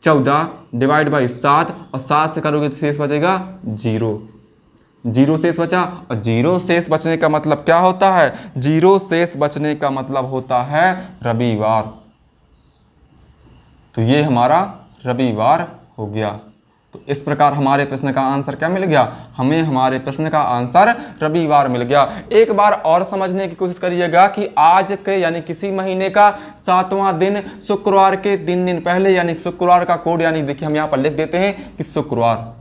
14 डिवाइड बाई 7, और 7 से करोगे तो शेष बचेगा 0, 0 शेष बचा, और 0 शेष बचने का मतलब क्या होता है, 0 शेष बचने का मतलब होता है रविवार। तो ये हमारा रविवार हो गया। तो इस प्रकार हमारे प्रश्न का आंसर क्या मिल गया, हमें हमारे प्रश्न का आंसर रविवार मिल गया। एक बार और समझने की कोशिश करिएगा कि आज के यानी किसी महीने का 7वां दिन शुक्रवार के 3 दिन पहले, यानी शुक्रवार का कोड, यानी देखिए हम यहाँ पर लिख देते हैं कि शुक्रवार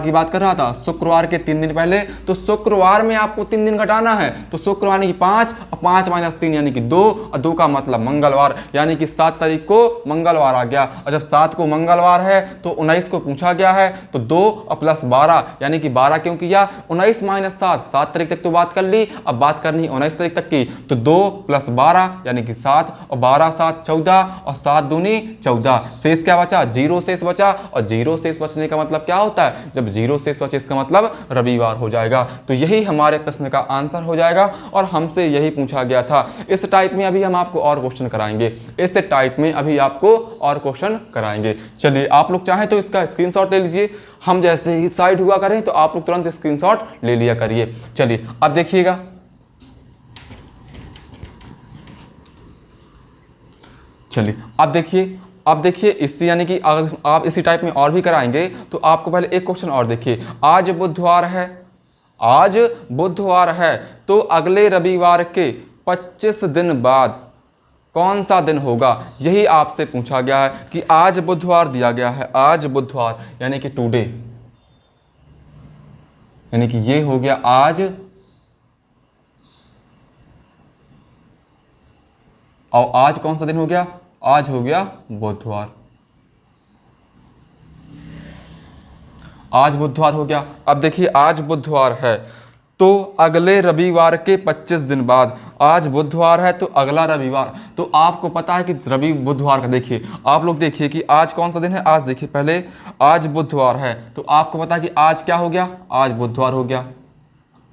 की बात कर रहा था, शुक्रवार के 3 दिन पहले, तो शुक्रवार में आपको 3 दिन घटाना है, तो शुक्रवार यानी कि 5, और 5 - 3 यानी कि 2, और 2 का मतलब मंगलवार, यानी कि 7 तारीख को मंगलवार आ गया। और जब 7 को मंगलवार है तो 19 को पूछा गया है, तो 2 और प्लस 12 यानी कि 12 क्यों किया, 19 - 7, 7 तारीख तक तो बात कर ली, अब बात करनी 19 तारीख तक की, तो 2 + 12 यानी कि 7, और 12 - 7 14, और 7 दूनी 14, शेष क्या बचा, 0 शेष बचा, और 0 शेष बचने का मतलब क्या होता है, जब 0 शेष बचे इसका मतलब रविवार हो जाएगा। तो यही हमारे प्रश्न का आंसर हो जाएगा, और हमसे यही पूछा गया था। इस टाइप में अभी हम आपको और क्वेश्चन कराएंगे, इस टाइप में अभी आपको और क्वेश्चन कराएंगे। चलिए आप लोग चाहें तो इसका स्क्रीनशॉट ले लीजिए, हम जैसे ही साइड हुआ करें तो आप लोग तुरंत स्क्रीनशॉट ले लिया करिए। चलिए अब देखिएगा, अब देखिए इससे यानी कि अगर आप इसी टाइप में और भी कराएंगे तो आपको पहले एक क्वेश्चन और देखिए। आज बुधवार है तो अगले रविवार के 25 दिन बाद कौन सा दिन होगा, यही आपसे पूछा गया है कि आज बुधवार दिया गया है, आज बुधवार यानी कि टुडे, यानी कि ये हो गया आज, और आज कौन सा दिन हो गया, आज हो गया बुधवार, आज बुधवार हो गया। अब देखिए आज बुधवार है तो अगले रविवार के 25 दिन बाद, आज बुधवार है तो अगला रविवार, तो आपको पता है कि बुधवार का देखिए, आप लोग देखिए कि आज कौन सा दिन है, आज देखिए पहले, आज बुधवार है तो आपको पता है कि आज क्या हो गया, आज बुधवार हो गया,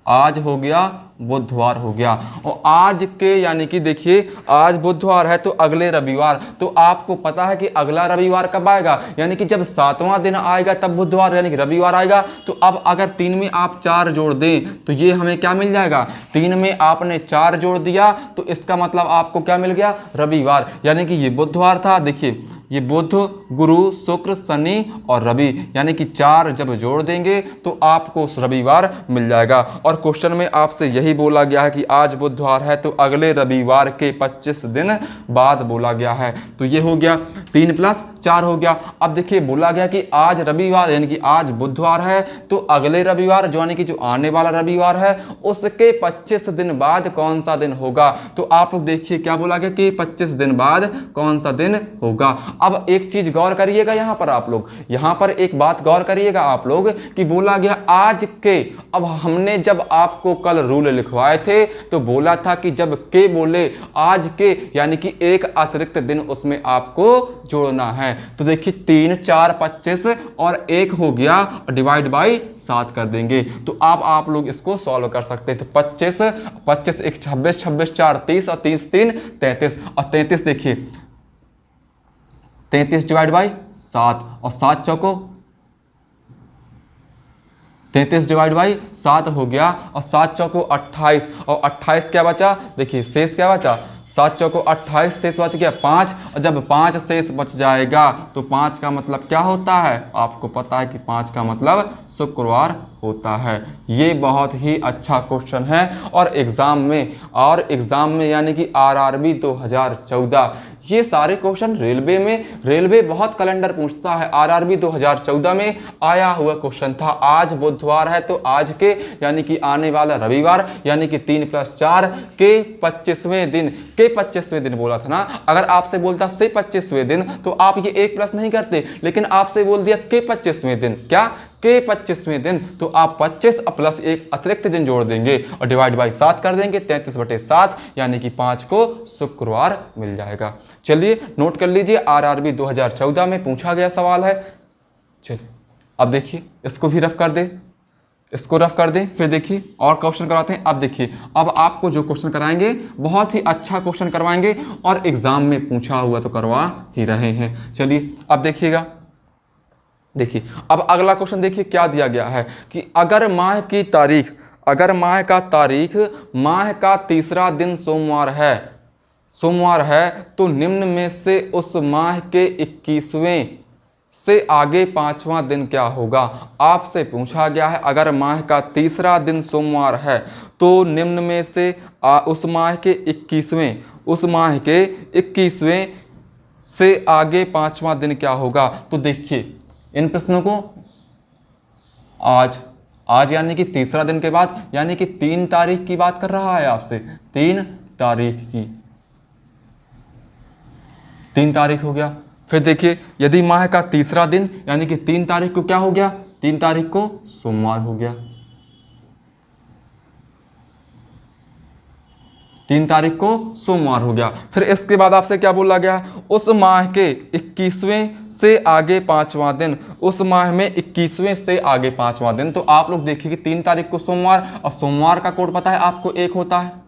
आज हो गया बुधवार हो गया। और आज के यानी कि देखिए आज बुधवार है तो अगले रविवार, तो आपको पता है कि अगला रविवार कब आएगा, यानी कि जब 7वां दिन आएगा तब बुधवार यानी कि रविवार आएगा। तो अब अगर 3 में आप 4 जोड़ दें तो ये हमें क्या मिल जाएगा, 3 में आपने 4 जोड़ दिया तो इसका मतलब आपको क्या मिल गया, रविवार। यानी कि ये बुधवार था, देखिए ये बुध, गुरु, शुक्र, शनि और रवि, यानी कि 4 जब जोड़ देंगे तो आपको रविवार मिल जाएगा। और क्वेश्चन में आपसे यही बोला गया है कि आज बुधवार है तो अगले रविवार के 25 दिन बाद बोला गया है। तो ये हो गया 3 + 4 हो गया। अब देखिए बोला गया कि आज रविवार यानी कि आज बुधवार है तो अगले रविवार जो यानी कि जो आने वाला रविवार है उसके 25 दिन बाद कौन सा दिन होगा। तो आप देखिए क्या बोला गया कि 25 दिन बाद कौन सा दिन होगा। अब एक चीज गौर करिएगा यहाँ पर आप लोग, यहाँ पर एक बात गौर करिएगा आप लोग कि बोला गया आज के। अब हमने जब आपको कल रूल लिखवाए थे तो बोला था कि जब के बोले आज के यानी कि एक अतिरिक्त दिन उसमें आपको जोड़ना है। तो देखिए 3 4 25 और 1 हो गया, डिवाइड बाई 7 कर देंगे तो आप लोग इसको सॉल्व कर सकते हैं। तो 25 25 1 26 26 4 30 और 30 3 33 और 33 देखिए 33 डिवाइड बाई 7 और 7 चौको 33 डिवाइड बाई 7 हो गया और 7 चौको 28 और 28 क्या बचा, देखिए शेष क्या बचा, 7 चौको 28 शेष बच गया 5। और जब 5 शेष बच जाएगा तो 5 का मतलब क्या होता है, आपको पता है कि 5 का मतलब शुक्रवार होता है। ये बहुत ही अच्छा क्वेश्चन है और एग्जाम में यानी कि आरआरबी 2014 ये सारे क्वेश्चन रेलवे बहुत कैलेंडर पूछता है। आरआरबी 2014 में आया हुआ क्वेश्चन था। आज बुधवार है तो आज के यानी कि आने वाला रविवार यानी कि 3 + 4 के 25वें दिन बोला था ना। अगर आपसे बोलता से 25वें दिन तो आप ये 1 प्लस नहीं करते, लेकिन आपसे बोल दिया के 25वें दिन, क्या के 25वें दिन, तो आप 25 + 1 अतिरिक्त दिन जोड़ देंगे और डिवाइड बाई 7 कर देंगे। 33/7 यानी कि 5 को शुक्रवार मिल जाएगा। चलिए नोट कर लीजिए, आरआरबी 2014 में पूछा गया सवाल है। चलिए अब देखिए इसको भी रफ कर दे, इसको रफ कर दें, फिर देखिए और क्वेश्चन करवाते हैं। अब देखिए अब आपको जो क्वेश्चन कराएंगे बहुत ही अच्छा क्वेश्चन करवाएंगे और एग्जाम में पूछा हुआ तो करवा ही रहे हैं। चलिए अब देखिएगा, देखिए अब अगला क्वेश्चन देखिए क्या दिया गया है कि अगर माह का तारीख माह का तीसरा दिन सोमवार है तो निम्न में से उस माह के 21वें से आगे 5वां दिन क्या होगा। आपसे पूछा गया है अगर माह का तीसरा दिन सोमवार है तो निम्न में से उस माह के 21वें से आगे 5वां दिन क्या होगा। तो देखिए इन प्रश्नों को आज यानी कि तीसरा दिन के बाद यानी कि 3 तारीख की बात कर रहा है आपसे, 3 तारीख की, 3 तारीख हो गया। फिर देखिए यदि माह का तीसरा दिन यानी कि 3 तारीख को क्या हो गया, 3 तारीख को सोमवार हो गया, 3 तारीख को सोमवार हो गया। फिर इसके बाद आपसे क्या बोला गया, उस माह के 21वें से आगे 5वां दिन, उस माह में 21वें से आगे 5वां दिन। तो आप लोग देखिए कि 3 तारीख को सोमवार, और सोमवार का कोड पता है आपको 1 होता है,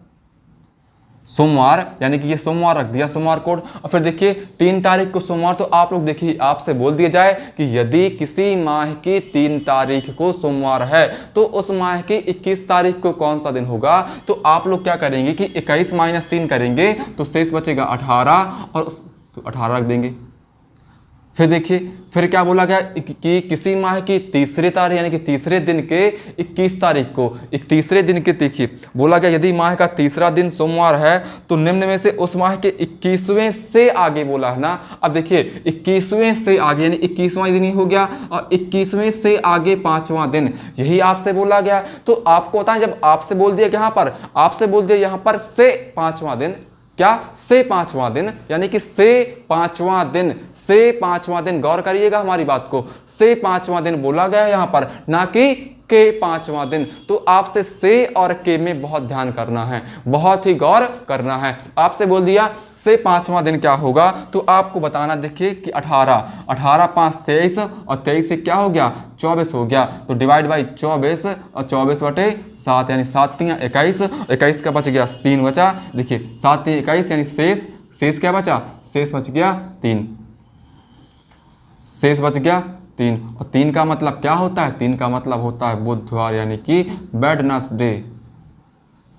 सोमवार यानी कि ये सोमवार रख दिया सोमवार कोड। और फिर देखिए 3 तारीख को सोमवार, तो आप लोग देखिए आपसे बोल दिया जाए कि यदि किसी माह की 3 तारीख को सोमवार है तो उस माह की 21 तारीख को कौन सा दिन होगा। तो आप लोग क्या करेंगे कि 21 - 3 करेंगे तो शेष बचेगा 18 और तो 18 रख देंगे। फिर देखिए फिर क्या बोला गया कि किसी माह की तीसरी तारीख यानी कि तीसरे दिन के 21 तारीख को, एक तीसरे दिन के देखिए बोला गया यदि माह का तीसरा दिन सोमवार है तो निम्न में से उस माह के 21वें से आगे बोला है ना। अब देखिए 21वें से आगे यानी 21वां दिन ही हो गया और 21वें से आगे 5वां दिन, यही आपसे बोला गया। तो आपको होता है जब आपसे बोल दिया यहाँ पर, आपसे बोल दिया यहाँ पर से 5वां दिन, क्या से 5वां दिन यानी कि से 5वां दिन, गौर करिएगा हमारी बात को, से 5वां दिन बोला गया यहां पर, ना कि के 5वां दिन। तो आपसे से और के में बहुत ध्यान करना है, बहुत ही गौर करना है। आपसे बोल दिया से 5वां दिन क्या होगा, तो आपको बताना देखिए कि 18 5 23 और 23 से क्या हो गया 24 हो गया। तो डिवाइड बाई 24 और 24/7 यानी 7 3 21, 21 का बच गया 3 बचा। देखिए 7 3 21 यानी शेष क्या बचा, शेष बच गया 3, शेष बच गया 3। और 3 का मतलब क्या होता है, 3 का मतलब होता है बुधवार यानी कि वेडनेसडे,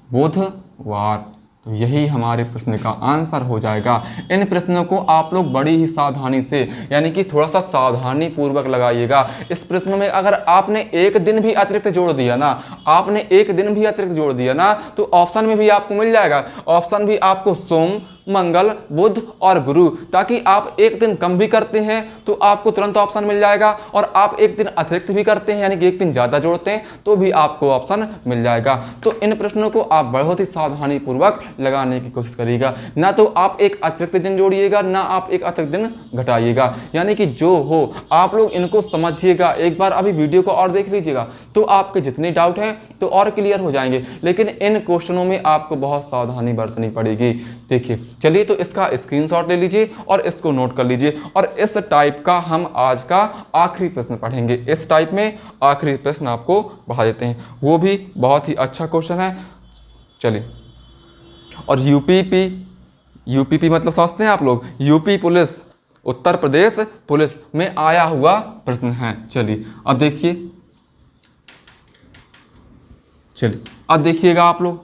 बुधवार। तो यही हमारे प्रश्न का आंसर हो जाएगा। इन प्रश्नों को आप लोग बड़ी ही सावधानी से यानी कि थोड़ा सा सावधानी पूर्वक लगाइएगा। इस प्रश्न में अगर आपने एक दिन भी अतिरिक्त जोड़ दिया ना, आपने एक दिन भी अतिरिक्त जोड़ दिया ना, तो ऑप्शन में भी आपको मिल जाएगा। ऑप्शन भी आपको सोम, मंगल, बुध और गुरु, ताकि आप एक दिन कम भी करते हैं तो आपको तुरंत ऑप्शन मिल जाएगा, और आप एक दिन अतिरिक्त भी करते हैं यानी कि एक दिन ज़्यादा जोड़ते हैं तो भी आपको ऑप्शन मिल जाएगा। तो इन प्रश्नों को आप बहुत ही सावधानी पूर्वक लगाने की कोशिश करिएगा। ना तो आप एक अतिरिक्त दिन जोड़िएगा, ना आप एक अतिरिक्त दिन घटाइएगा, यानी कि जो हो आप लोग इनको समझिएगा। एक बार अभी वीडियो को और देख लीजिएगा तो आपके जितने डाउट हैं तो और क्लियर हो जाएंगे, लेकिन इन क्वेश्चनों में आपको बहुत सावधानी बरतनी पड़ेगी। देखिए चलिए, तो इसका स्क्रीनशॉट ले लीजिए और इसको नोट कर लीजिए, और इस टाइप का हम आज का आखिरी प्रश्न पढ़ेंगे। इस टाइप में आखिरी प्रश्न आपको पढ़ा देते हैं, वो भी बहुत ही अच्छा क्वेश्चन है। चलिए, और यूपीपी मतलब समझते हैं आप लोग, UP police, Uttar Pradesh police में आया हुआ प्रश्न है। चलिए अब देखिए, अब देखिएगा आप लोग,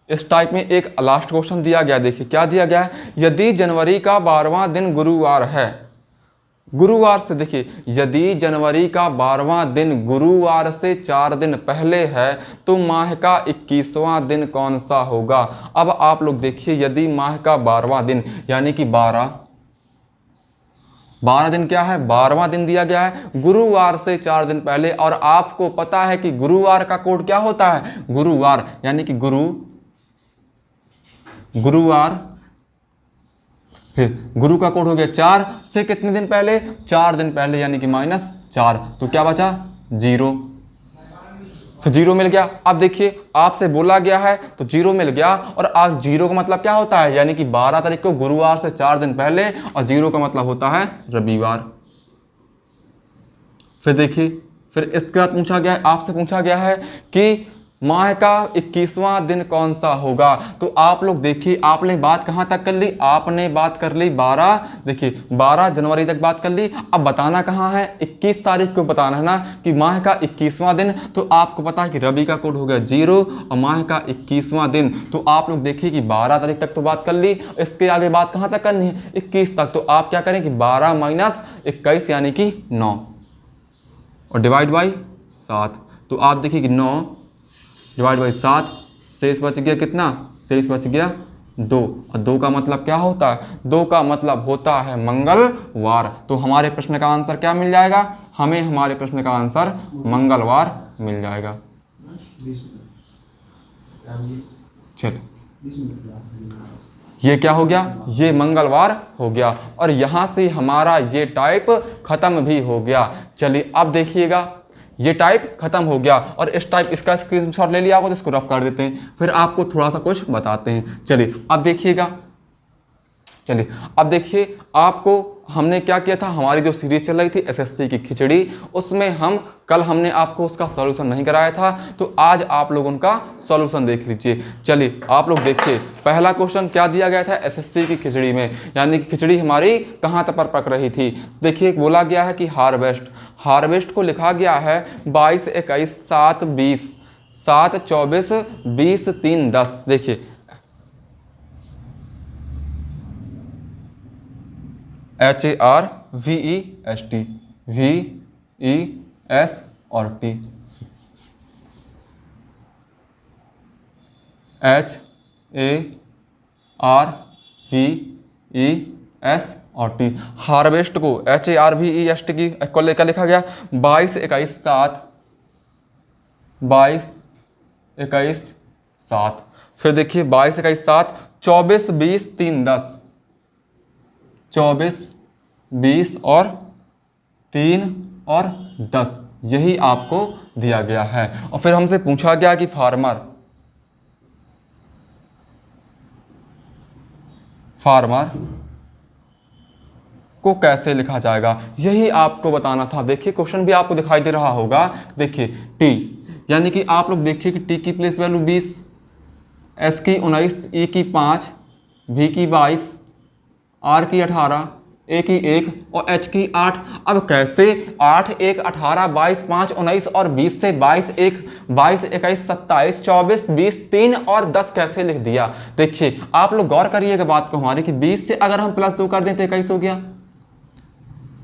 इस टाइप में एक लास्ट क्वेश्चन दिया गया। देखिए क्या दिया गया है, यदि जनवरी का 12वां दिन गुरुवार है, गुरुवार से, देखिए यदि जनवरी का 12वां दिन गुरुवार से 4 दिन पहले है तो माह का 21वां दिन कौन सा होगा। अब आप लोग देखिए, यदि माह का 12वां दिन यानी कि 12 दिन क्या है, 12वां दिन दिया गया है गुरुवार से 4 दिन पहले, और आपको पता है कि गुरुवार का कोड क्या होता है, गुरुवार यानी कि गुरुवार, फिर गुरु का कोड हो गया 4 से कितने दिन पहले, 4 दिन पहले यानी कि -4, तो क्या बचा 0, फिर 0 मिल गया। अब देखिए आपसे बोला गया है तो 0 मिल गया, और आज 0 का मतलब क्या होता है, यानी कि 12 तारीख को गुरुवार से 4 दिन पहले, और 0 का मतलब होता है रविवार। फिर देखिए, फिर इसके बाद पूछा गया है, आपसे पूछा गया है कि माह का 21वां दिन कौन सा होगा। तो आप लोग देखिए, आपने बात कहाँ तक कर ली, आपने बात कर ली 12, देखिए 12 जनवरी तक बात कर ली। अब बताना कहाँ है, 21 तारीख को बताना है ना कि माह का 21वां दिन। तो आपको पता है कि रवि का कोड हो गया 0 और माह का 21वां दिन। तो आप लोग देखिए कि 12 तारीख तक तो बात कर ली, इसके आगे बात कहाँ तक करनी है, 21 तक। तो आप क्या करें कि 12 - 21 यानी कि 9, और डिवाइड बाई 7। तो आप देखिए कि 9 डिवाइड बाई 7, शेष बच गया कितना, शेष बच गया 2, और 2 का मतलब क्या होता है, 2 का मतलब होता है मंगलवार। तो हमारे प्रश्न का आंसर क्या मिल जाएगा, हमें हमारे प्रश्न का आंसर मंगलवार मिल जाएगा। चल, ये क्या हो गया, ये मंगलवार हो गया, और यहाँ से हमारा ये टाइप खत्म भी हो गया। चलिए अब देखिएगा, ये टाइप खत्म हो गया, और इस टाइप इसका स्क्रीनशॉट ले लिया होगा तो इसको रफ कर देते हैं, फिर आपको थोड़ा सा कुछ बताते हैं। चलिए अब देखिएगा, चलिए अब देखिए, आपको हमने क्या किया था, हमारी जो सीरीज चल रही थी एसएससी की खिचड़ी, उसमें कल हमने आपको उसका सॉल्यूशन नहीं कराया था, तो आज आप लोग उनका सॉल्यूशन देख लीजिए। चलिए आप लोग देखिए, पहला क्वेश्चन क्या दिया गया था एसएससी की खिचड़ी में, यानी कि खिचड़ी हमारी कहाँ तक पर पक रही थी। देखिए बोला गया है कि हार्वेस्ट को लिखा गया है 22 21 7 20 7 24 20 3 10। देखिए HARVEST, VES और T, HARVES और T। हार्वेस्ट को HARVEST की को लेकर लिखा गया 22 21 7 22 21 7। फिर देखिए 22 21 7 24 20 3 10, 24 20 और 3 और 10। यही आपको दिया गया है। और फिर हमसे पूछा गया कि फार्मर को कैसे लिखा जाएगा, यही आपको बताना था। देखिए क्वेश्चन भी आपको दिखाई दे रहा होगा। देखिए टी, यानी कि आप लोग देखिए कि टी की प्लेस वैल्यू 20, एस की 19, ई की 5, वी की 22, आर की 18, ए की 1 और एच की 8। अब कैसे 8, 1, 18, 22, 5, 19 और 20 से 22, 1, 22, 21, 27, 24, 20, 3 और 10 कैसे लिख दिया। देखिए आप लोग गौर करिएगा बात को हमारी कि 20 से अगर हम +2 कर दें तो 21 हो गया।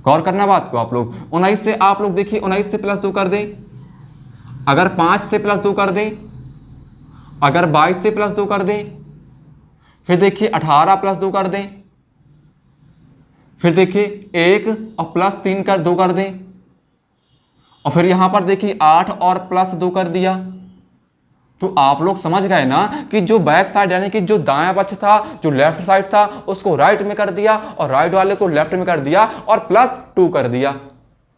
गौर करना बात को आप लोग। 19 से आप लोग देखिए 19 से +2 कर दें, अगर 5 से +2 कर दें, अगर 22 से +2 कर दें, फिर देखिए 18 +2 कर दें, फिर देखिए 1 और +3 कर 2 कर दें, और फिर यहां पर देखिए 8 और +2 कर दिया। तो आप लोग समझ गए ना कि जो बैक साइड यानी कि जो दायां पक्ष था, जो लेफ्ट साइड था, उसको राइट में कर दिया और राइट वाले को लेफ्ट में कर दिया और +2 कर दिया।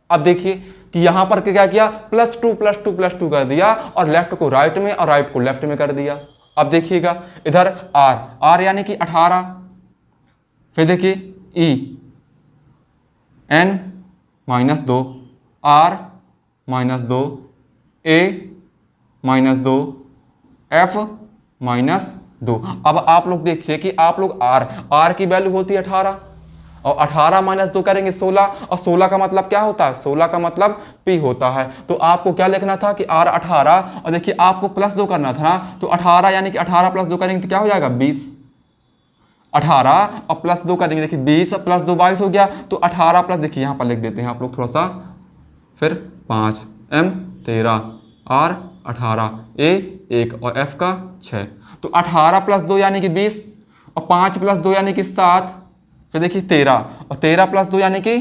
अब देखिए कि यहां पर क्या किया, +2 +2 +2 कर दिया और लेफ्ट को राइट में और राइट को लेफ्ट में कर दिया। अब देखिएगा इधर आर यानी कि 18, फिर देखिए ई n-2, r -2, a -2, f -2। अब आप लोग देखिए कि आप लोग r की वैल्यू होती है 18 और 18 -2 करेंगे 16, और 16 का मतलब क्या होता है, 16 का मतलब p होता है। तो आपको क्या लिखना था कि r 18, और देखिए आपको +2 करना था ना, तो 18 यानी कि 18 +2 करेंगे तो क्या हो जाएगा 20। 18 और +2 करेंगे, देखिए 20 + 2 22 हो गया। तो 18 प्लस, देखिए यहाँ पर लिख देते हैं आप लोग थोड़ा सा, फिर 5, m 13, r 18, a 1 और f का 6। तो 18 + 2 यानी कि 20 और 5 + 2 यानी कि 7, फिर देखिए 13 और 13 + 2 यानी कि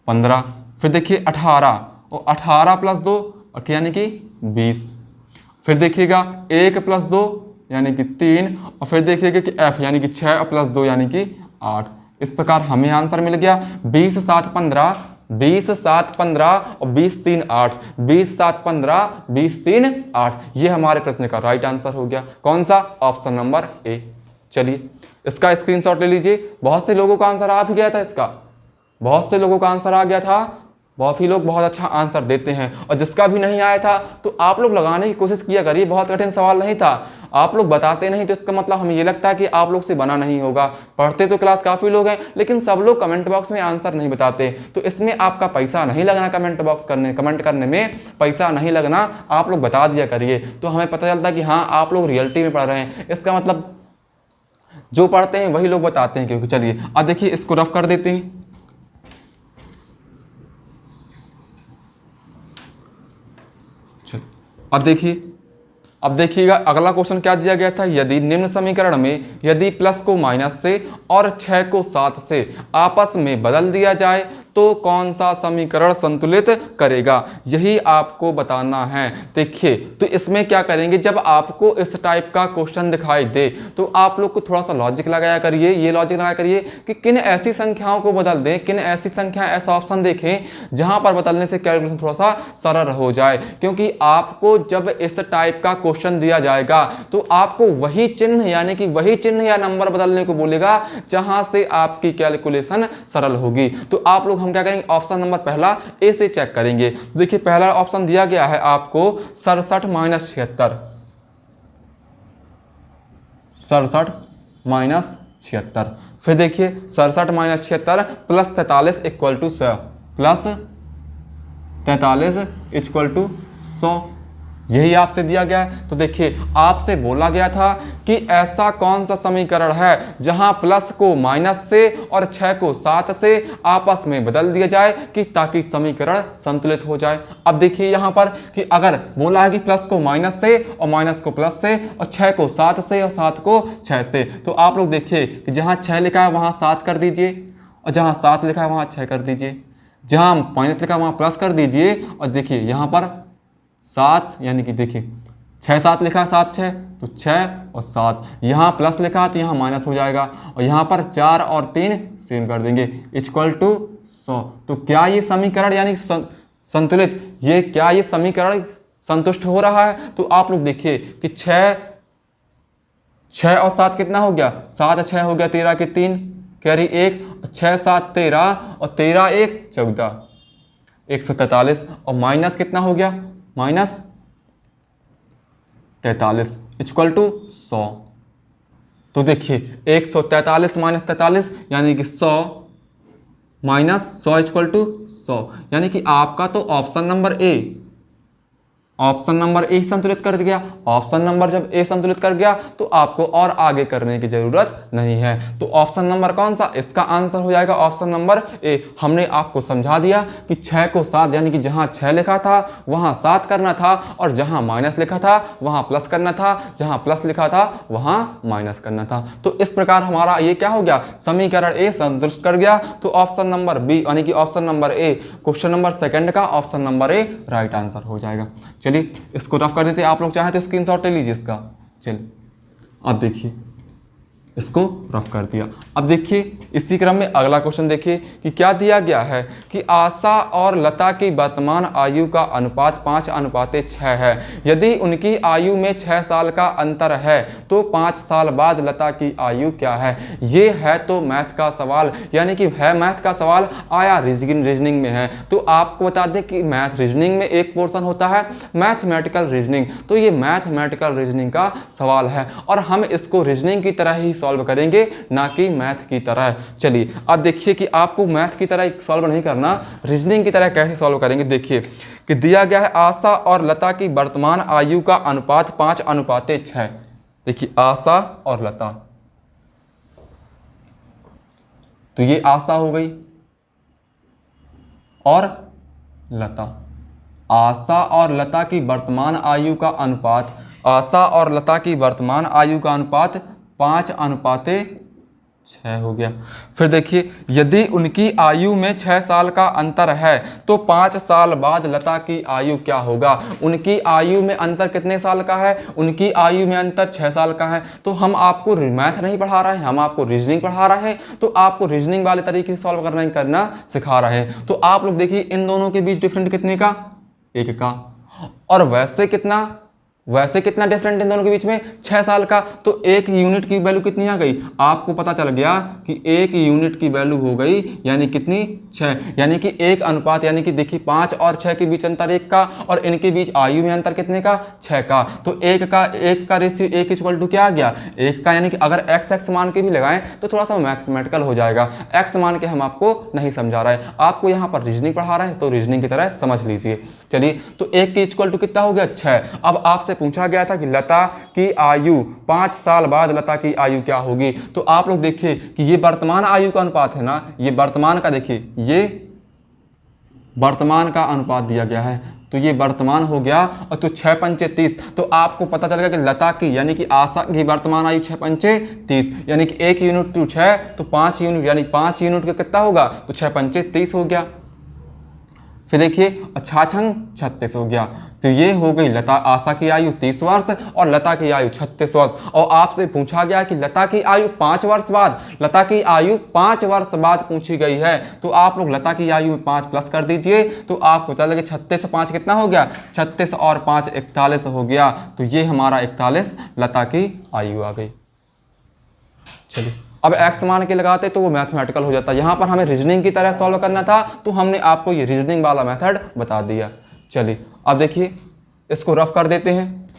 15, फिर देखिए 18 और 18 + 2 और यानी कि 20, फिर देखिएगा 1 + 2 यानी कि 3, और फिर देखिएगा कि f यानी कि 6 और +2 यानी कि 8। इस प्रकार हमें आंसर मिल गया 20, 7, 15, 20, 7, 15 और 20, 3, 8, 20, 7, 15, 20, 3, 8। ये हमारे प्रश्न का राइट आंसर हो गया। कौन सा, ऑप्शन नंबर ए। चलिए इसका स्क्रीनशॉट ले लीजिए। बहुत से लोगों का आंसर आ भी गया था, इसका बहुत से लोगों का आंसर आ गया था। बहुत ही लोग बहुत अच्छा आंसर देते हैं, और जिसका भी नहीं आया था तो आप लोग लगाने की कोशिश किया करिए। बहुत कठिन सवाल नहीं था, आप लोग बताते नहीं तो इसका मतलब हमें ये लगता है कि आप लोग से बना नहीं होगा। पढ़ते तो क्लास काफ़ी लोग हैं, लेकिन सब लोग कमेंट बॉक्स में आंसर नहीं बताते। तो इसमें आपका पैसा नहीं लगना, कमेंट करने में पैसा नहीं लगना, आप लोग बता दिया करिए तो हमें पता चलता है कि हाँ आप लोग रियलिटी में पढ़ रहे हैं। इसका मतलब जो पढ़ते हैं वही लोग बताते हैं। क्योंकि चलिए अब देखिए इसको रफ कर देते हैं। अब देखिएगा अगला क्वेश्चन क्या दिया गया था। यदि निम्न समीकरण में यदि प्लस को माइनस से और 6 को 7 से आपस में बदल दिया जाए तो कौन सा समीकरण संतुलित करेगा, यही आपको बताना है। देखिए तो इसमें क्या करेंगे, जब आपको इस टाइप का क्वेश्चन दिखाई दे तो आप लोग को थोड़ा सा लॉजिक लगाया करिए। ये लॉजिक लगाया करिए कि किन ऐसी संख्याओं को बदल दें, किन ऐसी संख्या ऐसा ऑप्शन देखें जहां पर बदलने से कैलकुलेशन थोड़ा सा सरल हो जाए। क्योंकि आपको जब इस टाइप का क्वेश्चन दिया जाएगा तो आपको वही चिन्ह यानी कि वही चिन्ह या नंबर बदलने को बोलेगा जहां से आपकी कैलकुलेशन सरल होगी। तो आप लोग हम क्या करेंगे, ऑप्शन नंबर पहला ए से चेक करेंगे। तो देखिए पहला ऑप्शन दिया गया है आपको 67 - 76, 67 - 76। फिर देखिए 67 - 76 + 43 = 100, प्लस 43 = 100, यही आपसे दिया गया है। तो देखिए आपसे बोला गया था कि ऐसा कौन सा समीकरण है जहां प्लस को माइनस से और 6 को 7 से आपस में बदल दिया जाए कि ताकि समीकरण संतुलित हो जाए। अब देखिए यहां पर कि अगर बोला है कि प्लस को माइनस से और माइनस को प्लस से और 6 को 7 से और 7 को 6 से, तो आप लोग देखिए कि जहां 6 लिखा है वहां 7 कर दीजिए और जहां 7 लिखा है वहां 6 कर दीजिए, जहां माइनस लिखा है वहां प्लस कर दीजिए। और देखिए यहां पर 7 यानी कि देखिए 6 7 लिखा 7 6 तो 6 और 7, यहाँ प्लस लिखा तो यहाँ माइनस हो जाएगा, और यहाँ पर 4 और 3 सेम कर देंगे = 100। तो क्या ये समीकरण यानी संतुलित, ये क्या ये समीकरण संतुष्ट हो रहा है? तो आप लोग देखिए कि 6 और 7 कितना हो गया? 7 और 6 हो गया 13 के 3, कैरी 1, 6 7 13 और 13 1 14, 143 और माइनस कितना हो गया? Minus 43 equal to 100। तो देखिए 143 माइनस 43 यानी कि 100 माइनस 100 इक्वल टू 100, यानी कि आपका तो ऑप्शन नंबर ए संतुलित कर दिया। ऑप्शन नंबर जब ए संतुलित कर गया तो आपको और आगे करने की जरूरत नहीं है। तो ऑप्शन नंबर कौन सा? इसका आंसर हो जाएगा ऑप्शन नंबर ए। हमने आपको समझा दिया कि 6 को 7 यानी कि जहां 6 लिखा था वहां 7 करना था, और जहां माइनस लिखा था वहां प्लस करना था, जहां प्लस लिखा था वहां माइनस करना था। तो इस प्रकार हमारा ये क्या हो गया? समीकरण ए संतुष्ट कर गया। तो ऑप्शन नंबर बी यानी कि option number A, question number second का option number A right answer हो जाएगा। चलिए इसको रफ कर देते हैं। आप लोग चाहें तो स्क्रीनशॉट ले लीजिए इसका। चलिए अब देखिए, इसको रफ कर दिया। अब देखिए इसी क्रम में अगला क्वेश्चन देखिए कि क्या दिया गया है कि आशा और लता की वर्तमान आयु का अनुपात 5:6 है। यदि उनकी आयु में 6 साल का अंतर है तो 5 साल बाद लता की आयु क्या है? ये है तो मैथ का सवाल, यानी कि है मैथ का सवाल, आया रीजनिंग में है। तो आपको बता दें कि मैथ रीजनिंग में एक पोर्शन होता है मैथमेटिकल रीजनिंग, तो ये मैथमेटिकल रीजनिंग का सवाल है और हम इसको रीजनिंग की तरह ही सॉल्व करेंगे, ना कि मैथ की तरह। चलिए अब देखिए कि आपको मैथ की तरह सॉल्व नहीं करना, रीजनिंग की तरह कैसे सॉल्व करेंगे। देखिए कि दिया गया है आशा और लता की वर्तमान आयु का अनुपात 5:6। देखिए आशा और लता, तो ये आशा हो गई और लता। आशा और लता की वर्तमान आयु का अनुपात, आशा और लता की वर्तमान आयु का अनुपात 5:6 हो गया। फिर देखिए यदि उनकी आयु में 6 साल का अंतर है तो 5 साल बाद लता की आयु क्या होगा? उनकी आयु में अंतर कितने साल का है? उनकी आयु में अंतर 6 साल का है। तो हम आपको मैथ नहीं पढ़ा रहे हैं, हम आपको रीजनिंग पढ़ा रहे हैं, तो आपको रीजनिंग वाले तरीके से सॉल्व करना सिखा रहे हैं। तो आप लोग देखिए इन दोनों के बीच डिफरेंट कितने का? 1 का। और वैसे कितना डिफरेंट इन दोनों के बीच में? 6 साल का। तो 1 यूनिट की वैल्यू कितनी आ गई? आपको पता चल गया कि 1 यूनिट की वैल्यू हो गई यानी कितनी? 6। यानी कि 1 अनुपात, यानी कि देखिए 5 और 6 के बीच अंतर 1 का, और इनके बीच आयु में अंतर कितने का? 6 का। तो 1 का रेशियो 1 इक्वल टू क्या आ गया? 1 का। यानी कि अगर x मान के भी लगाएं तो थोड़ा सा मैथमेटिकल हो जाएगा। x मान के हम आपको नहीं समझा रहे हैं, आपको यहाँ पर रीजनिंग पढ़ा रहे हैं, तो रीजनिंग की तरह समझ लीजिए। चलिए तो 1 की इक्वल टू कितना हो गया? 6। अब आपसे पूछा गया था कि लता की आयु 5 साल बाद लता की आयु क्या होगी? तो आप लोग देखिए कि ये वर्तमान आयु का अनुपात है ना, ये वर्तमान का, देखिए ये वर्तमान का अनुपात दिया गया है, तो ये वर्तमान हो गया। और तो 6 पंचे 30, तो आपको पता चलेगा कि लता की यानी कि आशा की वर्तमान आयु 6 पंचे 30, यानी कि 1 यूनिट टू 6 तो 5 यूनिट, यानी 5 यूनिट का कितना होगा? तो 6 पंचे 30 हो गया। फिर देखिए 6×6 36 हो गया। तो ये हो गई लता, आशा की आयु 30 वर्ष और लता की आयु 36 वर्ष। और आपसे पूछा गया कि लता की आयु 5 वर्ष बाद, लता की आयु 5 वर्ष बाद पूछी गई है। तो आप लोग लता की आयु में 5 प्लस कर दीजिए, तो आपको चलेगा 36 और 5 कितना हो गया? 36 और 5 41 हो गया। तो ये हमारा 41 लता की आयु आ गई। चलिए अब x मान के लगाते तो वो मैथमेटिकल हो जाता। यहाँ पर हमें रीजनिंग की तरह सॉल्व करना था, तो हमने आपको ये रीजनिंग वाला मेथड बता दिया। चलिए अब देखिए इसको रफ कर देते हैं।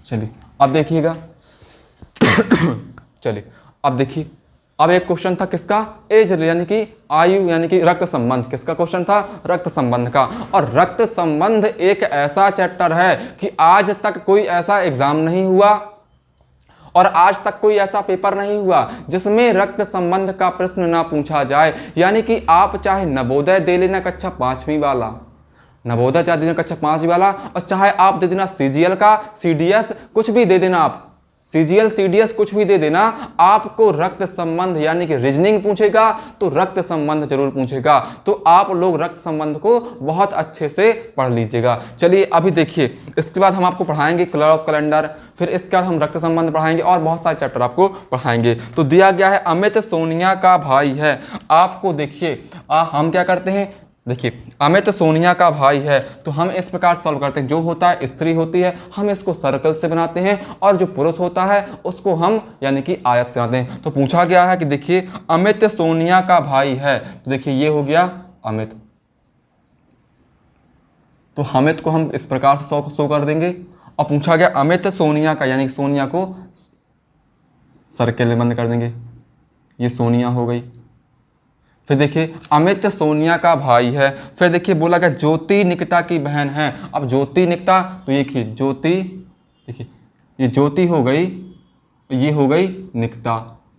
चलिए अब देखिएगा चलिए अब देखिए, अब एक क्वेश्चन था किसका? एज यानी कि आयु यानी कि रक्त संबंध। किसका क्वेश्चन था? रक्त संबंध का। और रक्त संबंध एक ऐसा चैप्टर है कि आज तक कोई ऐसा एग्जाम नहीं हुआ और आज तक कोई ऐसा पेपर नहीं हुआ जिसमें रक्त संबंध का प्रश्न ना पूछा जाए। यानी कि आप चाहे नवोदय दे लेना कक्षा 5वीं वाला, नवोदय चाहे दे देना कक्षा 5वीं वाला, और चाहे आप दे देना CGL का, CDS कुछ भी दे देना आप, CGL CDS कुछ भी दे देना, आपको रक्त संबंध यानी कि रीजनिंग पूछेगा तो रक्त संबंध जरूर पूछेगा। तो आप लोग रक्त संबंध को बहुत अच्छे से पढ़ लीजिएगा। चलिए अभी देखिए, इसके बाद हम आपको पढ़ाएंगे कलर ऑफ कैलेंडर, फिर इसके बाद हम रक्त संबंध पढ़ाएंगे और बहुत सारे चैप्टर आपको पढ़ाएंगे। तो दिया गया है अमित सोनिया का भाई है। आपको देखिए हम क्या करते हैं, देखिए अमित सोनिया का भाई है तो हम इस प्रकार सॉल्व करते हैं। जो होता है स्त्री होती है हम इसको सर्कल से बनाते हैं और जो पुरुष होता है उसको हम यानी कि आयत से बनाते हैं। तो पूछा गया है कि देखिए अमित सोनिया का भाई है, तो देखिए ये हो गया अमित, तो अमित को हम इस प्रकार से शो कर देंगे। और पूछा गया अमित सोनिया का, यानी सोनिया को सर्कल में बंद कर देंगे, ये सोनिया हो गई। फिर देखिए अमित सोनिया का भाई है। फिर देखिए बोला गया ज्योति निकिता की बहन है। अब ज्योति निकिता, तो ये देखिए ज्योति, देखिए ये ज्योति हो गई, ये हो गई निकिता।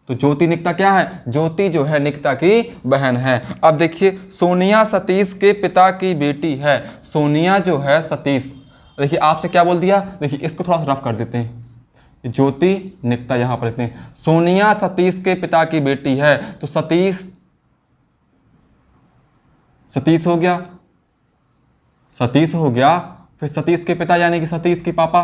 तो ज्योति निकिता क्या है, ज्योति जो है निकिता की बहन है। अब देखिए सोनिया सतीश के पिता की बेटी है। सोनिया जो है सतीश, देखिए आपसे क्या बोल दिया, देखिए इसको थोड़ा सा रफ कर देते हैं, ज्योति निकिता यहाँ पर लेते हैं। सोनिया सतीश के पिता की बेटी है, तो सतीश हो गया, सतीश हो गया। फिर सतीश के पिता यानी कि सतीश के पापा।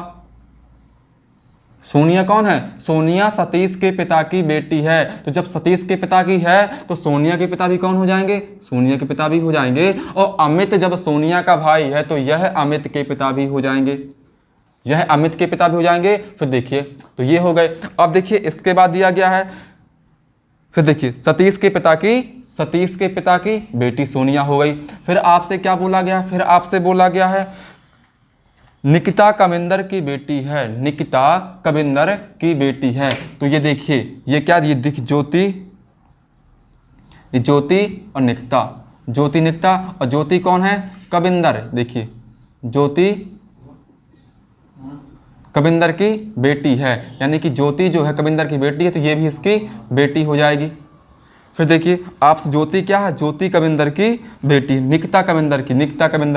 सोनिया कौन है, सोनिया सतीश के पिता की बेटी है। तो जब सतीश के पिता की है तो सोनिया के पिता भी कौन हो जाएंगे, सोनिया के पिता भी हो जाएंगे। और अमित जब सोनिया का भाई है तो यह अमित के पिता भी हो जाएंगे, यह अमित के पिता भी हो जाएंगे। फिर देखिए तो ये हो गए। अब देखिए इसके बाद दिया गया है, फिर देखिए सतीश के पिता की बेटी सोनिया हो गई। फिर आपसे क्या बोला गया, फिर आपसे बोला गया है निकिता कविंदर की बेटी है, निकिता कविंदर की बेटी है। तो ये देखिए ये क्या, ये देखिए ज्योति, ये ज्योति और निकिता, ज्योति निकिता, और ज्योति कौन है, कविंदर। देखिए ज्योति कविंदर की बेटी है, यानी कि ज्योति जो है कविंदर की बेटी है, तो ये भी इसकी बेटी हो जाएगी। फिर देखिए आपसे ज्योति क्या है, ज्योति कविंदर की बेटी, निकिता कविंदर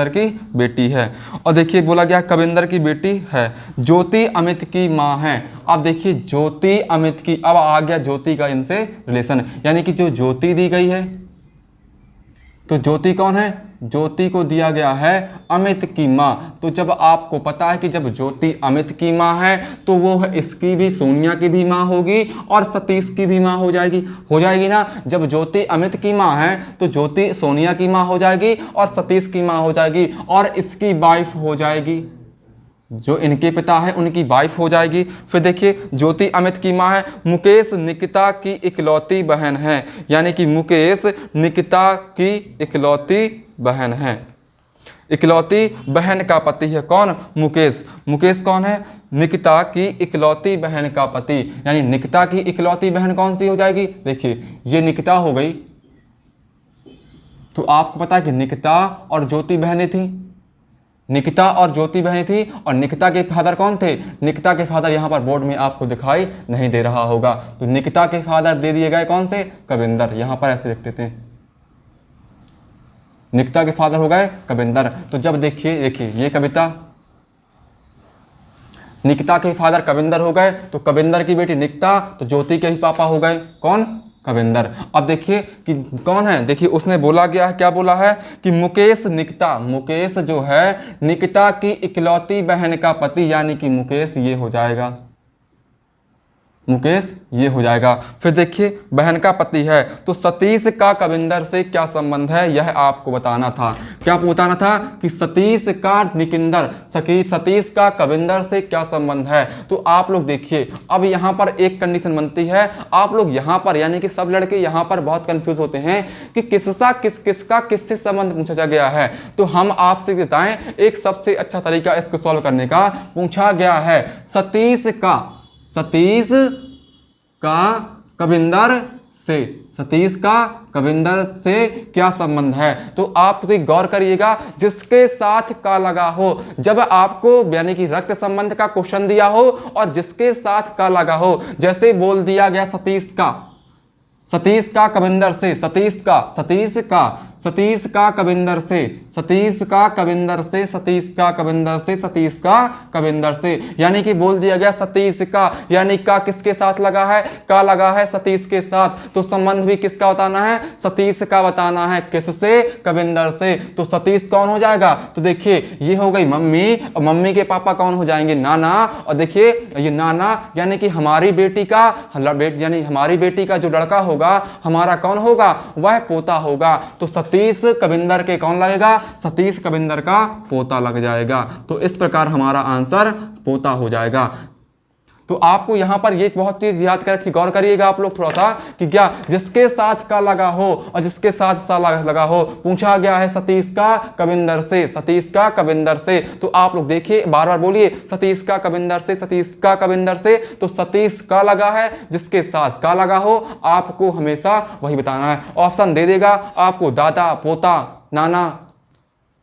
की बेटी है। और देखिए बोला गया कविंदर की बेटी है, ज्योति अमित की माँ है। अब देखिए ज्योति अमित की, अब आ गया ज्योति का इनसे रिलेशन, यानी कि जो ज्योति दी गई है, तो ज्योति कौन है, ज्योति को दिया गया है अमित की माँ। तो जब आपको पता है कि जब ज्योति अमित की माँ है तो वो इसकी भी, सोनिया की भी माँ होगी और सतीश की भी माँ हो जाएगी ना। जब ज्योति अमित की माँ है तो ज्योति सोनिया की माँ हो जाएगी और सतीश की माँ हो जाएगी और इसकी वाइफ हो जाएगी, जो इनके पिता है उनकी वाइफ हो जाएगी। फिर देखिए ज्योति अमित की माँ है, मुकेश निकिता की इकलौती बहन है, यानी कि मुकेश निकिता की इकलौती बहन है। इकलौती बहन का पति है कौन, मुकेश। मुकेश कौन है, निकिता की इकलौती बहन का पति, यानी निकिता की इकलौती बहन कौन सी हो जाएगी, देखिए ये निकिता हो गई। तो आपको पता है कि निकिता और ज्योति बहनें थी, निकिता और ज्योति बहनें थी, और निकिता के फादर कौन थे, निकिता के फादर यहाँ पर बोर्ड में आपको दिखाई नहीं दे रहा होगा। तो निकिता के फादर दे दिए गए कौन से, कविंदर, यहाँ पर ऐसे लिख देते हैं, निकिता के फादर हो गए कविंदर। तो जब देखिए ये कविता, निकिता के फादर कविंदर हो गए, तो कविंदर की बेटी निकिता, तो ज्योति के ही पापा हो गए कौन, कविंदर। अब देखिए कि कौन है, देखिए उसने बोला गया है, क्या बोला है कि मुकेश निकिता, मुकेश जो है निकिता की इकलौती बहन का पति, यानी कि मुकेश ये हो जाएगा, मुकेश ये हो जाएगा। फिर देखिए बहन का पति है, तो सतीश का कविंदर से क्या संबंध है, यह आपको बताना था। क्या आपको बताना था कि सतीश का निकिंदर, सतीश का कविंदर से क्या संबंध है। तो आप लोग देखिए अब यहाँ पर एक कंडीशन बनती है, आप लोग यहाँ पर यानी कि सब लड़के यहाँ पर बहुत कंफ्यूज होते हैं कि किसका किससे संबंध पूछा गया है। तो हम आपसे बताएं एक सबसे अच्छा तरीका इसको सॉल्व करने का, पूछा गया है सतीश का कविंदर से, सतीश का कविंदर से क्या संबंध है। तो आप तो गौर करिएगा, जिसके साथ का लगा हो, जब आपको यानी कि रक्त संबंध का क्वेश्चन दिया हो और जिसके साथ का लगा हो, जैसे बोल दिया गया सतीश का, सतीश का कविंदर से, सतीश का कविंदर से, सतीश का कविंदर से, सतीश का कविंदर से, सतीश का कविंदर से, यानी कि बोल दिया गया सतीश का, यानी का किसके साथ लगा है, का लगा है सतीश के साथ, तो संबंध भी किसका बताना है, सतीश का बताना है, किससे, कविंदर से। तो सतीश कौन हो जाएगा, तो देखिए ये हो गई मम्मी, और मम्मी के पापा कौन हो जाएंगे, नाना, और देखिए ये नाना यानी कि हमारी बेटी का, यानी हमारी बेटी का जो लड़का होगा हमारा कौन होगा, वह पोता होगा। तो सतीश कविंदर के कौन लगेगा, सतीश कविंदर का पोता लग जाएगा। तो इस प्रकार हमारा आंसर पोता हो जाएगा। तो आपको यहां पर ये बहुत चीज याद कर, गौर करिएगा आप लोग थोड़ा सा, कि क्या जिसके साथ का लगा हो और जिसके साथ सा लगा हो, पूछा गया है सतीश का कविंदर से, सतीश का कविंदर से। तो आप लोग देखिए, बार बार बोलिए, सतीश का कविंदर से, सतीश का कविंदर से। तो सतीश का लगा है, जिसके साथ का लगा हो, आपको हमेशा वही बताना है। ऑप्शन दे देगा आपको दादा, पोता, नाना,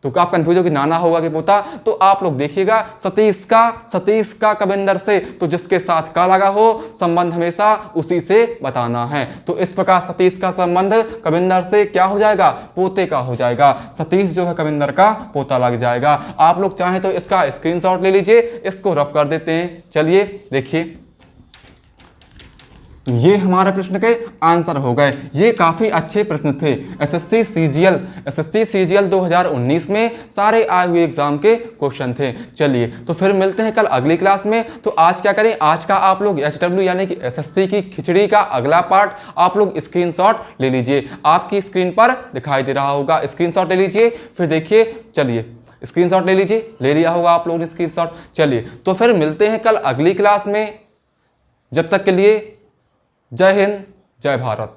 तो आप कंफ्यूज हो कि नाना होगा कि पोता। तो आप लोग देखिएगा सतीश का कविंदर से, तो जिसके साथ का लगा हो संबंध हमेशा उसी से बताना है। तो इस प्रकार सतीश का संबंध कविंदर से क्या हो जाएगा, पोते का हो जाएगा। सतीश जो है कविंदर का पोता लग जाएगा। आप लोग चाहें तो इसका स्क्रीनशॉट ले लीजिए, इसको रफ कर देते हैं। चलिए देखिए, ये हमारे प्रश्न के आंसर हो गए। ये काफी अच्छे प्रश्न थे। एसएससी सीजीएल 2019 में सारे आए हुए एग्जाम के क्वेश्चन थे। चलिए तो फिर मिलते हैं कल अगली क्लास में। तो आज क्या करें, आज का आप लोग एचडब्ल्यू यानी कि एसएससी की खिचड़ी का अगला पार्ट आप लोग स्क्रीनशॉट ले लीजिए, आपकी स्क्रीन पर दिखाई दे रहा होगा। स्क्रीनशॉट ले लीजिए, फिर देखिए, चलिए स्क्रीनशॉट ले लीजिए, ले लिया होगा आप लोगों ने स्क्रीनशॉट। चलिए तो फिर मिलते हैं कल अगली क्लास में। जब तक के लिए जय हिंद, जय भारत।